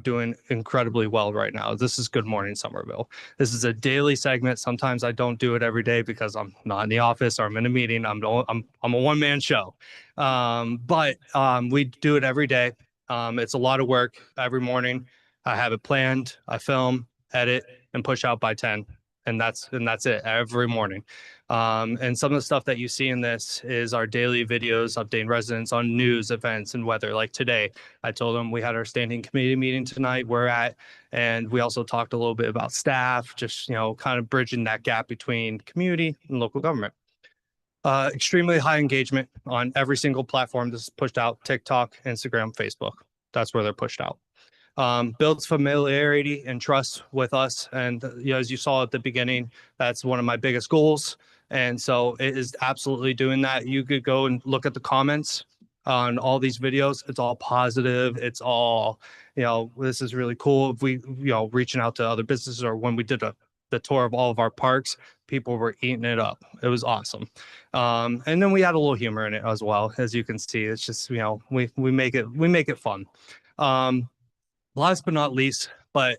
doing incredibly well right now. This is Good Morning Somerville. This is a daily segment. Sometimes I don't do it every day because I'm not in the office or I'm in a meeting. I'm a one-man show. But we do it every day. It's a lot of work every morning. I have it planned. I film, edit, and push out by 10. And that's it every morning. And some of the stuff that you see in this is our daily videos updating residents on news, events, and weather. Like today, I told them we had our standing committee meeting tonight. And we also talked a little bit about staff, just, kind of bridging that gap between community and local government. Extremely high engagement on every single platform. This is pushed out: TikTok, Instagram, Facebook. That's where they're pushed out. Builds familiarity and trust with us. And as you saw at the beginning, that's one of my biggest goals. And so it is absolutely doing that. You could go and look at the comments on all these videos. It's all positive. It's all, this is really cool. If we, reaching out to other businesses, or when we did the tour of all of our parks, people were eating it up. It was awesome. And then we had a little humor in it as well. As you can see, it's just, we make it fun. Last but not least, but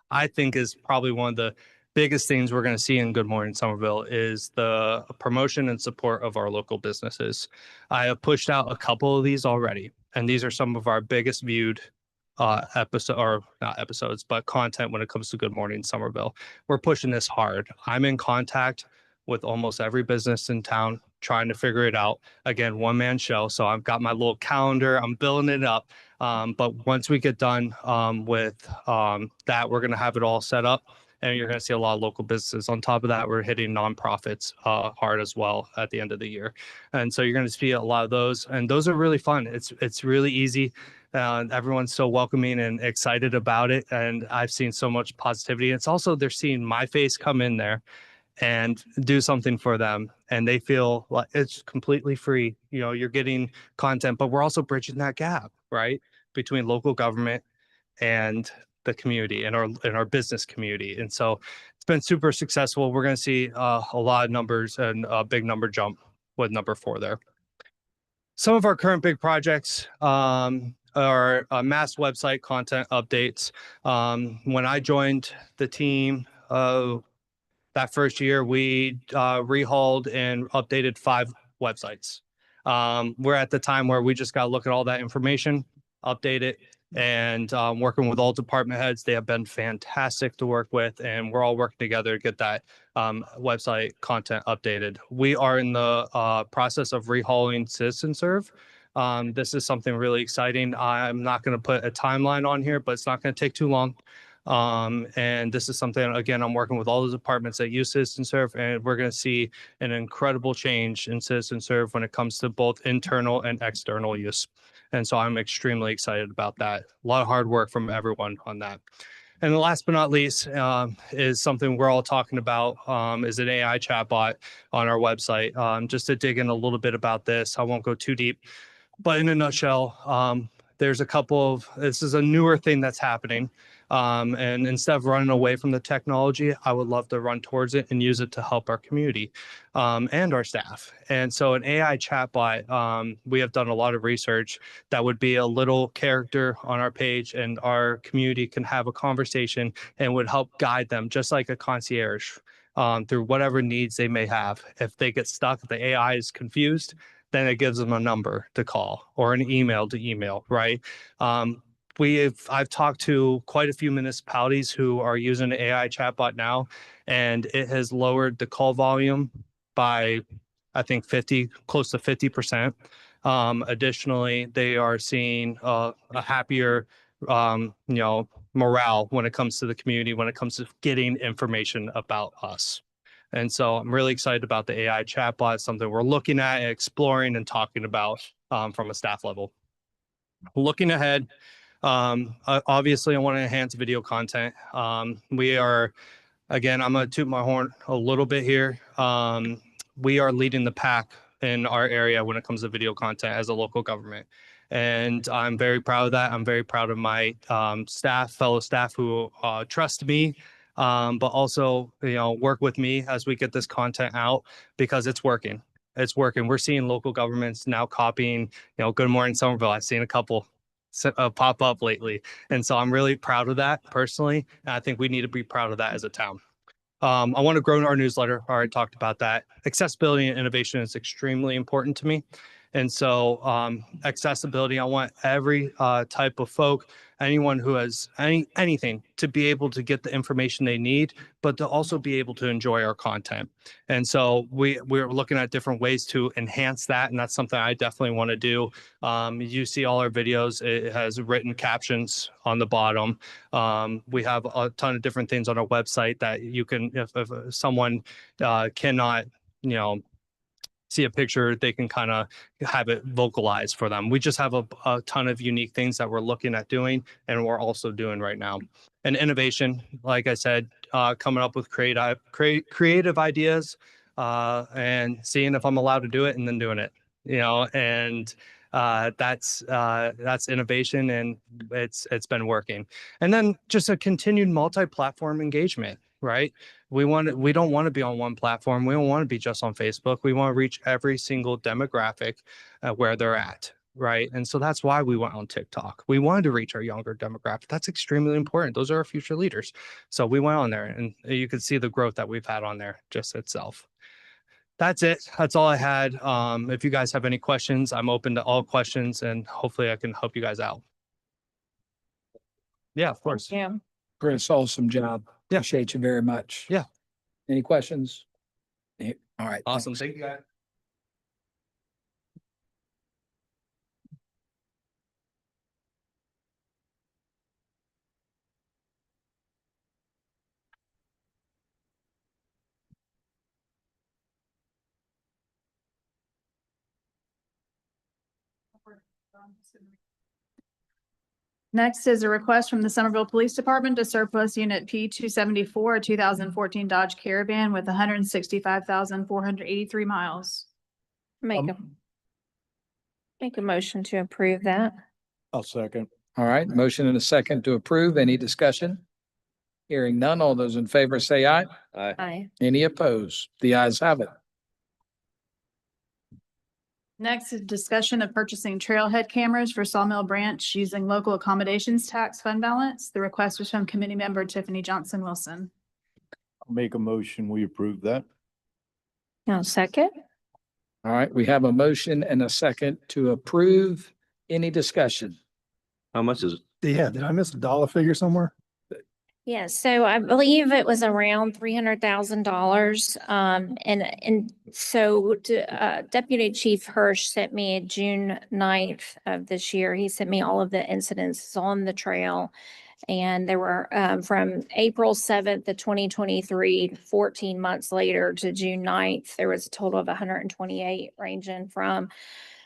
I think is probably one of the biggest things we're going to see in Good Morning Somerville is the promotion and support of our local businesses. I have pushed out a couple of these already, and these are some of our biggest viewed content when it comes to Good Morning Somerville. We're pushing this hard. I'm in contact with almost every business in town, trying to figure it out. Again, one-man show. So I've got my little calendar. I'm building it up. But once we get done with that, we're going to have it all set up. And you're going to see a lot of local businesses. On top of that, we're hitting nonprofits hard as well at the end of the year. And so you're going to see a lot of those. And those are really fun. It's really easy. Everyone's so welcoming and excited about it. And I've seen so much positivity. It's also, they're seeing my face come in there and do something for them. And they feel like it's completely free. You're getting content, but we're also bridging that gap, right, between local government and the community and our business community. And so it's been super successful. We're going to see a lot of numbers and a big number jump with number 4 there. Some of our current big projects are mass website content updates. When I joined the team, that first year, we rehauled and updated 5 websites. We're at the time where we just got to look at all that information, update it, and working with all department heads. They have been fantastic to work with, and we're all working together to get that website content updated. We are in the process of rehauling CitizenServe. This is something really exciting. I'm not going to put a timeline on here, but it's not going to take too long. And this is something, again, I'm working with all the departments that use CitizenServe, and we're going to see an incredible change in CitizenServe when it comes to both internal and external use. And so I'm extremely excited about that. A lot of hard work from everyone on that. And the last but not least is something we're all talking about, is an AI chatbot on our website. Just to dig in a little bit about this, I won't go too deep, but in a nutshell, there's a couple of, this is a newer thing that's happening. And instead of running away from the technology, I would love to run towards it and use it to help our community and our staff. And so an AI chatbot, we have done a lot of research that would be a little character on our page, and our community can have a conversation and would help guide them just like a concierge through whatever needs they may have. If they get stuck, if the AI is confused, then it gives them a number to call or an email to email, right? I've talked to quite a few municipalities who are using the AI chatbot now, and it has lowered the call volume by, I think, close to 50%. Additionally, they are seeing a happier, morale when it comes to the community, when it comes to getting information about us. And so I'm really excited about the AI chatbot, something we're looking at, exploring, and talking about from a staff level. Looking ahead, obviously, I want to enhance video content. We are, again, I'm going to toot my horn a little bit here. We are leading the pack in our area when it comes to video content as a local government. And I'm very proud of that. I'm very proud of my fellow staff who trust me, but also, work with me as we get this content out, because it's working. It's working. We're seeing local governments now copying, Good Morning Somerville. I've seen a couple pop up lately. And so I'm really proud of that personally. And I think we need to be proud of that as a town. I want to grow our newsletter. I already talked about that. Accessibility and innovation is extremely important to me. And so accessibility, I want every type of folk, anyone who has anything, to be able to get the information they need, but to also be able to enjoy our content. And so we're looking at different ways to enhance that. And that's something I definitely want to do. You see all our videos, it has written captions on the bottom. We have a ton of different things on our website that you can, if someone cannot, see a picture, they can kind of have it vocalized for them. We just have a ton of unique things that we're looking at doing, and we're also doing right now. And innovation, like I said, coming up with creative ideas and seeing if I'm allowed to do it, and then doing it, and that's innovation, and it's been working. And then just a continued multi-platform engagement, right? We don't want to be on one platform. We don't want to be just on Facebook. We want to reach every single demographic where they're at, right? And so that's why we went on TikTok. We wanted to reach our younger demographic. That's extremely important. Those are our future leaders. So we went on there, and you can see the growth that we've had on there just itself. That's it. That's all I had. If you guys have any questions, I'm open to all questions, and hopefully I can help you guys out. Yeah, of course. Yeah. Chris, awesome job. Yeah. Appreciate you very much. Yeah. Any questions? All right. Awesome. thanks. Thank you, guys. Next is a request from the Somerville Police Department to surplus unit P 274, a 2014 Dodge Caravan with 165,483 miles. Make a motion to approve that. I'll second. All right, motion and a second to approve. Any discussion? Hearing none, all those in favor say aye. Aye. Aye. Any opposed? The ayes have it. Next is discussion of purchasing trailhead cameras for Sawmill Branch using local accommodations tax fund balance. The request was from committee member Tiffany Johnson Wilson. I'll make a motion. We approve that. I'll second. All right, we have a motion and a second to approve. Any discussion? How much is it? Yeah, did I miss a dollar figure somewhere? Yeah, so I believe it was around $300,000. And so Deputy Chief Hirsch sent me June 9th of this year. He sent me all of the incidents on the trail. And there were from April 7th of 2023, 14 months later to June 9th, there was a total of 128, ranging from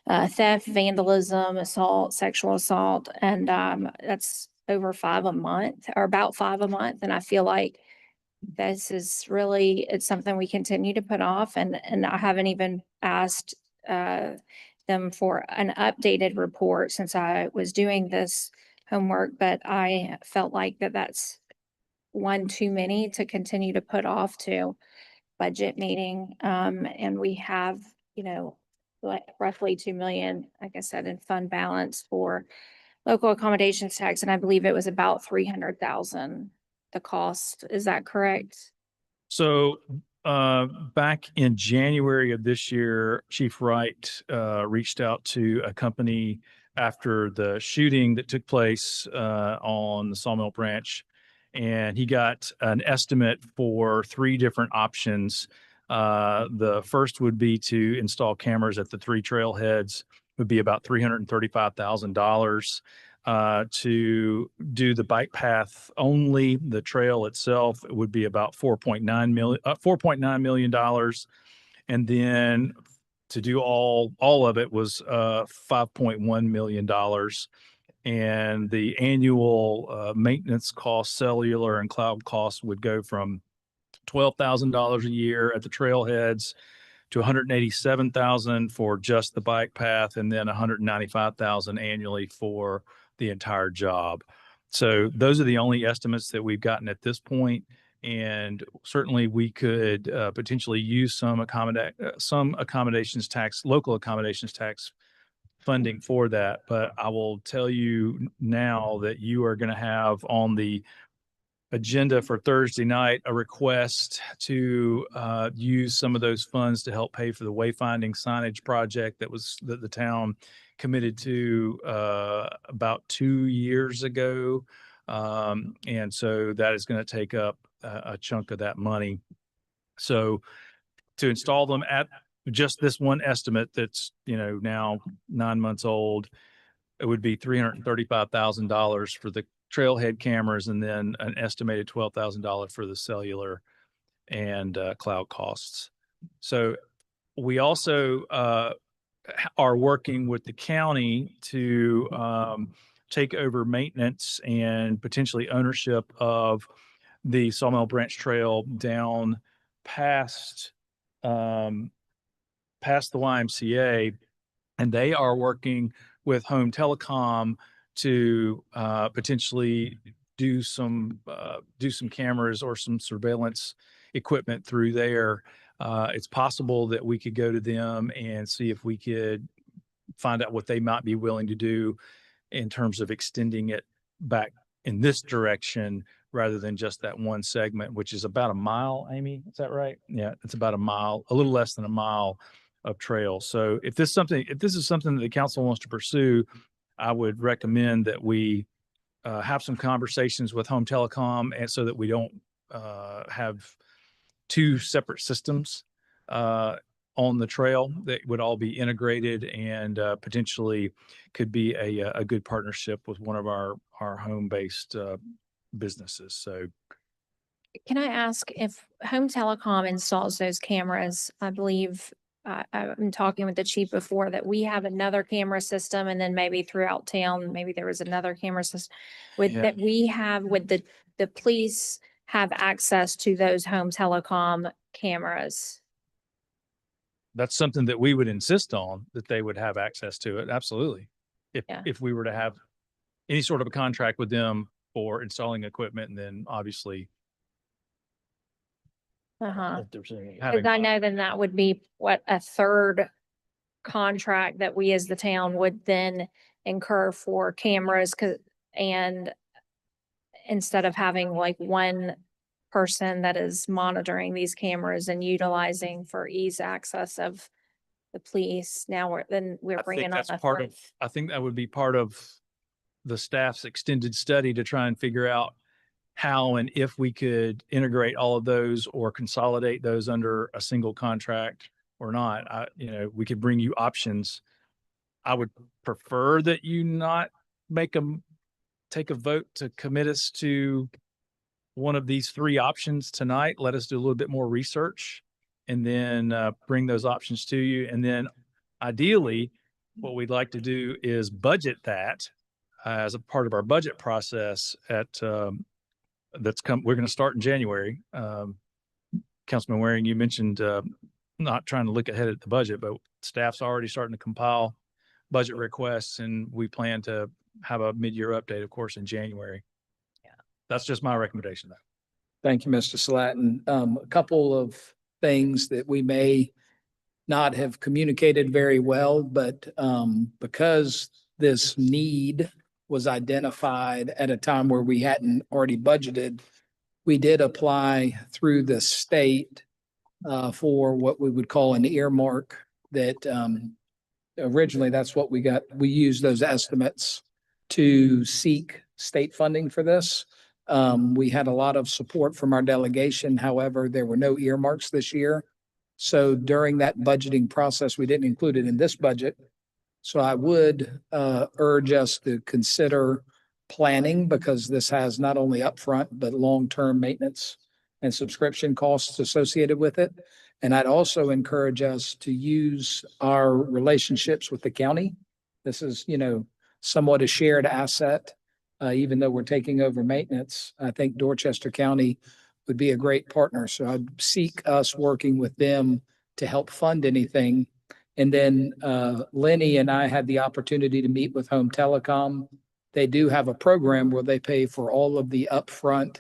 theft, vandalism, assault, sexual assault, and that's over 5 a month, or about 5 a month. And I feel like this is really, it's something we continue to put off. And I haven't even asked them for an updated report since I was doing this homework, but I felt like that's one too many to continue to put off to budget meeting. And we have, like roughly 2 million, like I said, in fund balance for local accommodations tax, and I believe it was about 300,000, the cost. Is that correct? So back in January of this year, Chief Wright reached out to a company after the shooting that took place on the Sawmill Branch, and he got an estimate for 3 different options. The first would be to install cameras at the 3 trailheads, would be about $335,000. To do the bike path only, the trail itself, it would be about $4.9 million. And then to do all of it was $5.1 million. And the annual maintenance cost, cellular and cloud costs would go from $12,000 a year at the trailheads to $187,000 for just the bike path, and then $195,000 annually for the entire job. So those are the only estimates that we've gotten at this point. And certainly we could potentially use some accommodations tax, local accommodations tax funding for that. But I will tell you now that you are going to have on the agenda for Thursday night a request to use some of those funds to help pay for the wayfinding signage project that the town committed to about 2 years ago. And so that is going to take up a chunk of that money. So to install them at just this one estimate that's, now 9 months old, it would be $335,000 for the trailhead cameras, and then an estimated $12,000 for the cellular and cloud costs. So we also are working with the county to take over maintenance and potentially ownership of the Sawmill Branch Trail down past the YMCA, and they are working with Home Telecom to potentially do some cameras or some surveillance equipment through there. It's possible that we could go to them and see if we could find out what they might be willing to do in terms of extending it back in this direction rather than just that one segment, which is about a mile. Amy, is that right? Yeah, it's about a mile, a little less than a mile of trail. So if this is something that the council wants to pursue, I would recommend that we have some conversations with Home Telecom, and so that we don't have 2 separate systems on the trail that would all be integrated, and potentially could be a good partnership with one of our home-based businesses. So Can I ask if Home Telecom installs those cameras? I believe I've been talking with the chief before that we have another camera system, and then maybe throughout town, maybe there was another camera system that we have. Would the police have access to those Home Telecom cameras? that's something that we would insist on, that they would have access to it. Absolutely. If we were to have any sort of a contract with them for installing equipment, and then obviously Because I know then that would be what, a third contract that we as the town would then incur for cameras, and instead of having like one person that is monitoring these cameras and utilizing for ease access of the police, now we're bringing on a third. I think that would be part of the staff's extended study to try and figure out how and if we could integrate all of those or consolidate those under a single contract or not. We could bring you options. I would prefer that you not take a vote to commit us to one of these 3 options tonight. Let us do a little bit more research and then bring those options to you. And then ideally, what we'd like to do is budget that as a part of our budget process we're going to start in January. Councilman Waring, you mentioned not trying to look ahead at the budget, but staff's already starting to compile budget requests, and we plan to have a mid-year update, of course, in January. Yeah. That's just my recommendation though. Thank you, Mr. Slatton. A couple of things that we may not have communicated very well, but because this need was identified at a time where we hadn't already budgeted, we did apply through the state for what we would call an earmark that originally that's what we got. We used those estimates to seek state funding for this. We had a lot of support from our delegation. However, there were no earmarks this year. So during that budgeting process, we didn't include it in this budget. So I would urge us to consider planning because this has not only upfront, but long-term maintenance and subscription costs associated with it. And I'd also encourage us to use our relationships with the county. This is, somewhat a shared asset. Even though we're taking over maintenance, I think Dorchester County would be a great partner. So I'd seek us working with them to help fund anything. And then Lenny and I had the opportunity to meet with Home Telecom. They do have a program where they pay for all of the upfront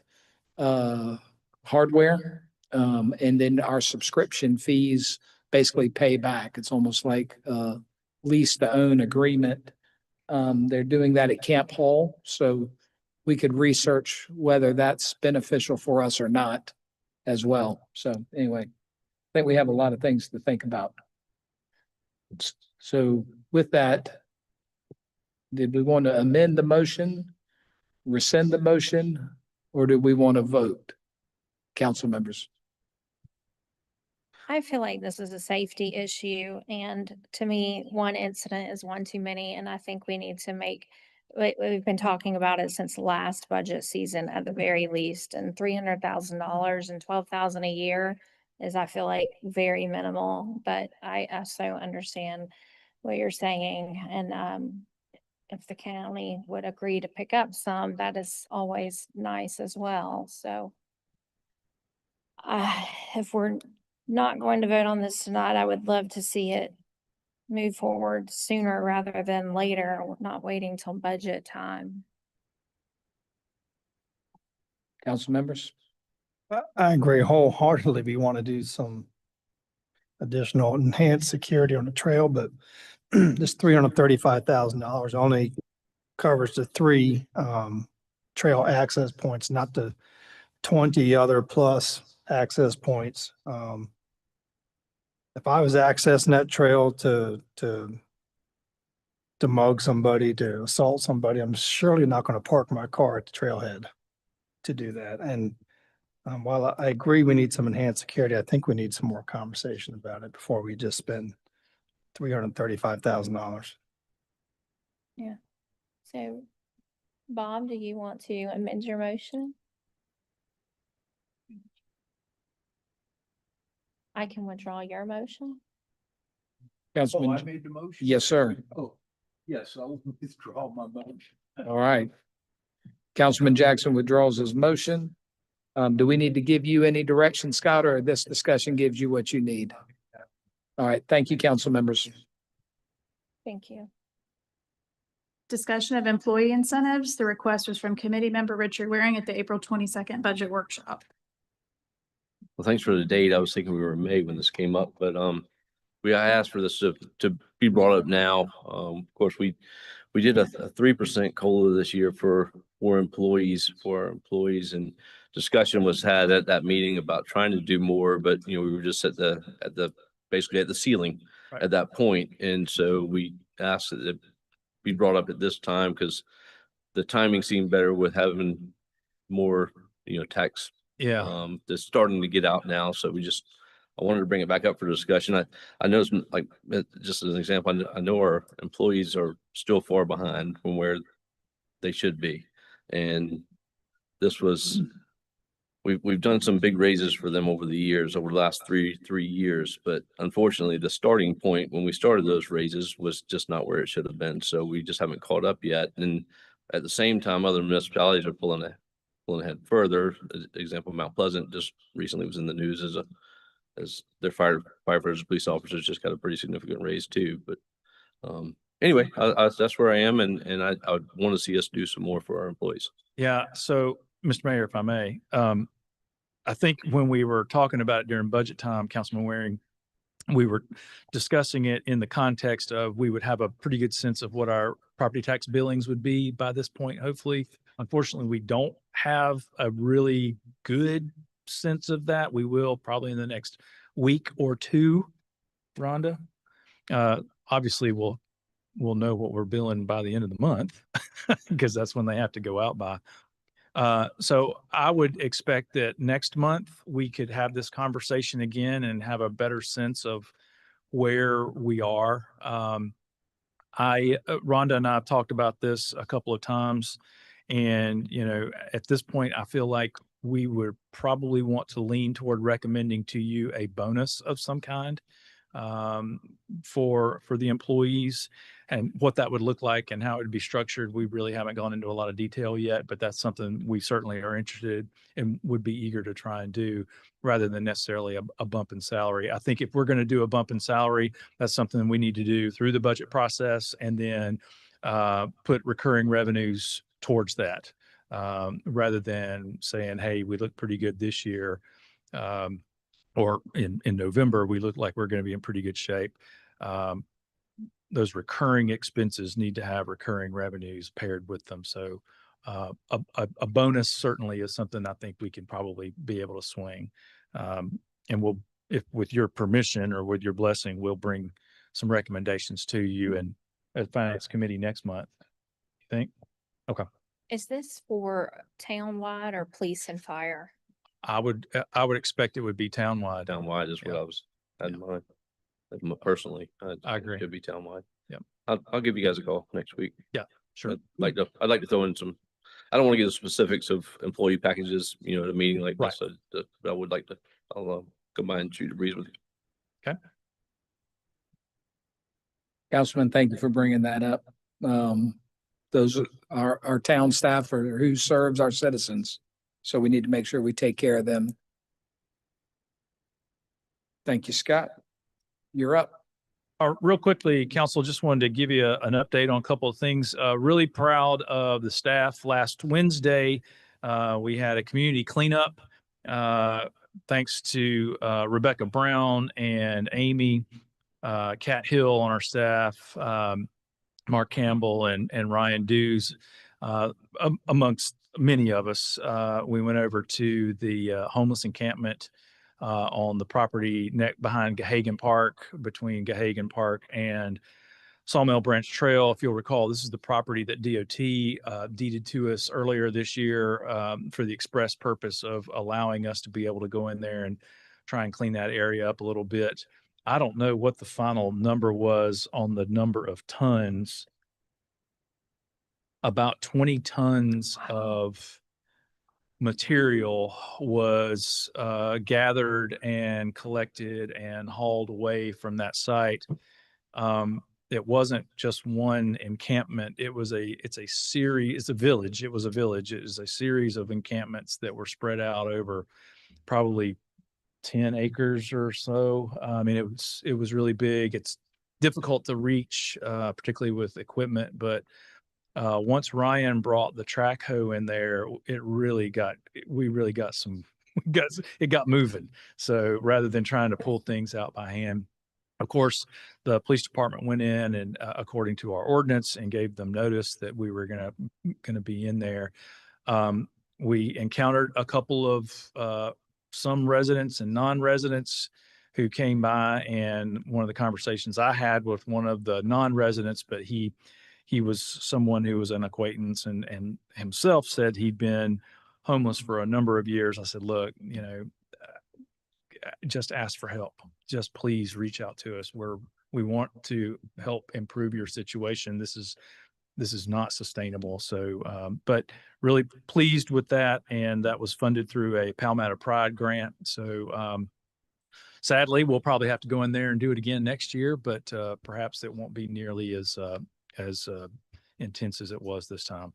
hardware. And then our subscription fees basically pay back. It's almost like a lease to own agreement. They're doing that at Camp Hall. So we could research whether that's beneficial for us or not as well. So anyway, I think we have a lot of things to think about. So with that, did we want to amend the motion, rescind the motion, or do we want to vote? Council members. I feel like this is a safety issue, and to me, one incident is one too many, and I think we need to we've been talking about it since last budget season at the very least, and $300,000 and $12,000 a year is, I feel like, very minimal, but I also understand what you're saying, and if the county would agree to pick up some, that is always nice as well, so if we're not going to vote on this tonight, I would love to see it move forward sooner rather than later, not waiting till budget time. Council members. I agree wholeheartedly. We want to do some additional enhanced security on the trail, but this $335,000 only covers the 3 trail access points, not the 20 other plus access points. If I was accessing that trail to mug somebody, to assault somebody, I'm surely not going to park my car at the trailhead to do that. And while I agree we need some enhanced security, I think we need some more conversation about it before we just spend $335,000. Yeah. So, Bob, do you want to amend your motion? I can withdraw your motion. Councilman. made the motion? Yes, sir. Oh, yes, I'll withdraw my motion. All right. Councilman Jackson withdraws his motion. Do we need to give you any direction, Scott, or this discussion gives you what you need? All right. Thank you, council members. Thank you. Discussion of employee incentives. The request was from committee member Richard Waring at the April 22nd budget workshop. Well, thanks for the date. I was thinking we were in May when this came up, but I asked for this to be brought up now. Of course, we did a 3% COLA this year for our employees, and discussion was had at that meeting about trying to do more, but we were just basically at the ceiling at that point. And so we asked that it be brought up at this time because the timing seemed better with having more, tax. Yeah. That's starting to get out now. So I wanted to bring it back up for discussion. I know, like, just as an example, I know our employees are still far behind from where they should be. And this was, we've done some big raises for them over the years, over the last three years. But unfortunately, the starting point when we started those raises was just not where it should have been. So we just haven't caught up yet. And at the same time, other municipalities are pulling ahead further. Example, Mount Pleasant just recently was in the news as their firefighters, police officers just got a pretty significant raise too. But anyway, that's where I am, and I would want to see us do some more for our employees. Yeah, so, Mr. Mayor, if I may, I think when we were talking about it during budget time, Councilman Waring, we were discussing it in the context of we would have a pretty good sense of what our property tax billings would be by this point, hopefully. Unfortunately, we don't have a really good sense of that. We will probably in the next week or two, Rhonda. Obviously, we'll know what we're billing by the end of the month because that's when they have to go out by. So I would expect that next month we could have this conversation again and have a better sense of where we are. Rhonda and I have talked about this a couple of times, and at this point, I feel like we would probably want to lean toward recommending to you a bonus of some kind for the employees, and what that would look like and how it would be structured. We really haven't gone into a lot of detail yet, but that's something we certainly are interested and would be eager to try and do rather than necessarily a bump in salary. I think if we're going to do a bump in salary, that's something we need to do through the budget process and then put recurring revenues towards that rather than saying, hey, we look pretty good this year. Or in November, we look like we're going to be in pretty good shape. Those recurring expenses need to have recurring revenues paired with them. So a bonus certainly is something I think we can probably be able to swing. And we'll, if with your permission or with your blessing, we'll bring some recommendations to you and at Finance Committee next month. You think? Okay. Is this for townwide or police and fire? I would expect it would be townwide. Townwide is what I was had in mind. Personally, I agree. It could be townwide. Yep. I'll give you guys a call next week. Yeah, sure. I'd like to throw in some. I don't want to get the specifics of employee packages, at a meeting like Right. this. But I would like to. I'll come by and shoot a breeze with you. Okay. Councilman, thank you for bringing that up. Those are our town staff who serves our citizens. So we need to make sure we take care of them. Thank you, Scott. You're up. Real quickly, Council, just wanted to give you an update on a couple of things. Really proud of the staff. Last Wednesday, we had a community cleanup. Thanks to Rebecca Brown and Amy, Cat Hill on our staff, Mark Campbell and Ryan Dews, amongst many of us. We went over to the homeless encampment on the property behind Gahagan Park, between Gahagan Park and Sawmill Branch Trail. If you'll recall, this is the property that DOT deeded to us earlier this year for the express purpose of allowing us to be able to go in there and try and clean that area up a little bit. I don't know what the final number was on the number of tons. About 20 tons of material was gathered and collected and hauled away from that site. It wasn't just one encampment. It's a series, it's a village. It was a village. It was a series of encampments that were spread out over probably 10 acres or so. I mean, it was really big. It's difficult to reach, particularly with equipment, but once Ryan brought the track hoe in there, it got moving. So rather than trying to pull things out by hand, of course, the police department went in and according to our ordinance and gave them notice that we were gonna be in there. We encountered a couple of some residents and non-residents who came by, and one of the conversations I had with one of the non-residents, but he was someone who was an acquaintance and himself said he'd been homeless for a number of years. I said, look, just ask for help. Just please reach out to us. We want to help improve your situation. This is not sustainable. So, but really pleased with that. And that was funded through a Palmetto Pride grant. So, sadly, we'll probably have to go in there and do it again next year, but perhaps it won't be nearly as intense as it was this time.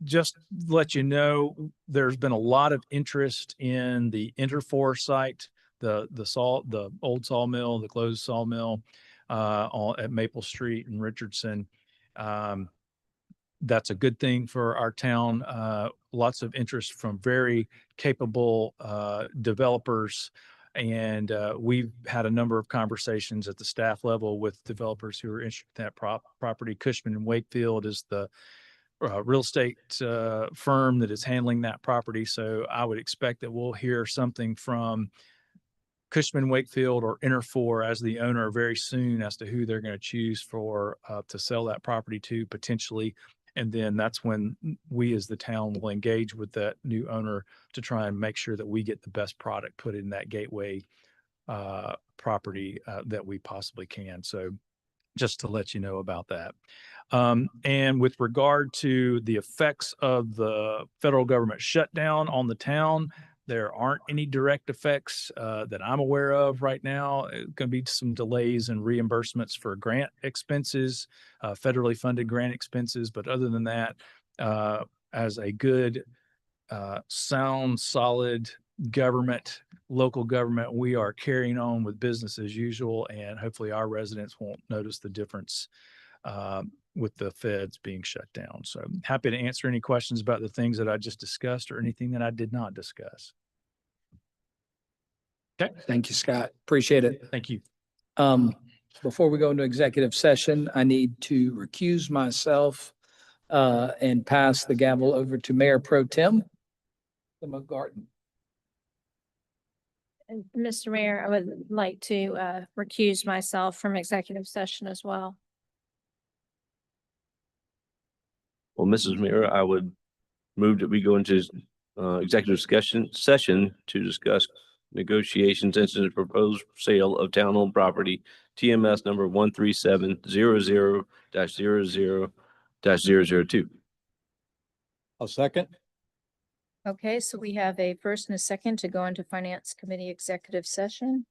Just to let you know, there's been a lot of interest in the Interfor site, the old sawmill, the closed sawmill. at Maple Street and Richardson. That's a good thing for our town. Lots of interest from very capable developers. And we've had a number of conversations at the staff level with developers who are interested in that property. Cushman and Wakefield is the real estate firm that is handling that property. So I would expect that we'll hear something from Cushman Wakefield or Interfor as the owner very soon as to who they're going to choose for to sell that property to potentially. And then that's when we as the town will engage with that new owner to try and make sure that we get the best product put in that gateway property that we possibly can. So just to let you know about that. And with regard to the effects of the federal government shutdown on the town, there aren't any direct effects that I'm aware of right now. It's going to be some delays in reimbursements for grant expenses, federally funded grant expenses. But other than that, as a good, sound, solid government, local government, we are carrying on with business as usual. And hopefully our residents won't notice the difference with the feds being shut down. So happy to answer any questions about the things that I just discussed or anything that I did not discuss. Okay. Thank you, Scott. Appreciate it. Thank you. Before we go into executive session, I need to recuse myself and pass the gavel over to Mayor Pro Tem McGarten. And Mr. Mayor, I would like to recuse myself from executive session as well. Well, Mrs. Mayor, I would move that we go into executive session to discuss negotiations into the proposed sale of town-owned property, TMS number 13700-00-002. I'll second. Okay, so we have a first and a second to go into Finance Committee executive session.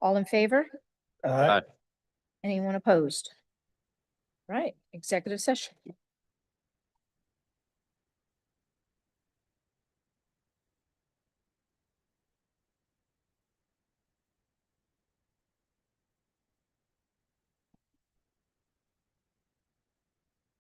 All in favor? Aye. Anyone opposed? Right, executive session.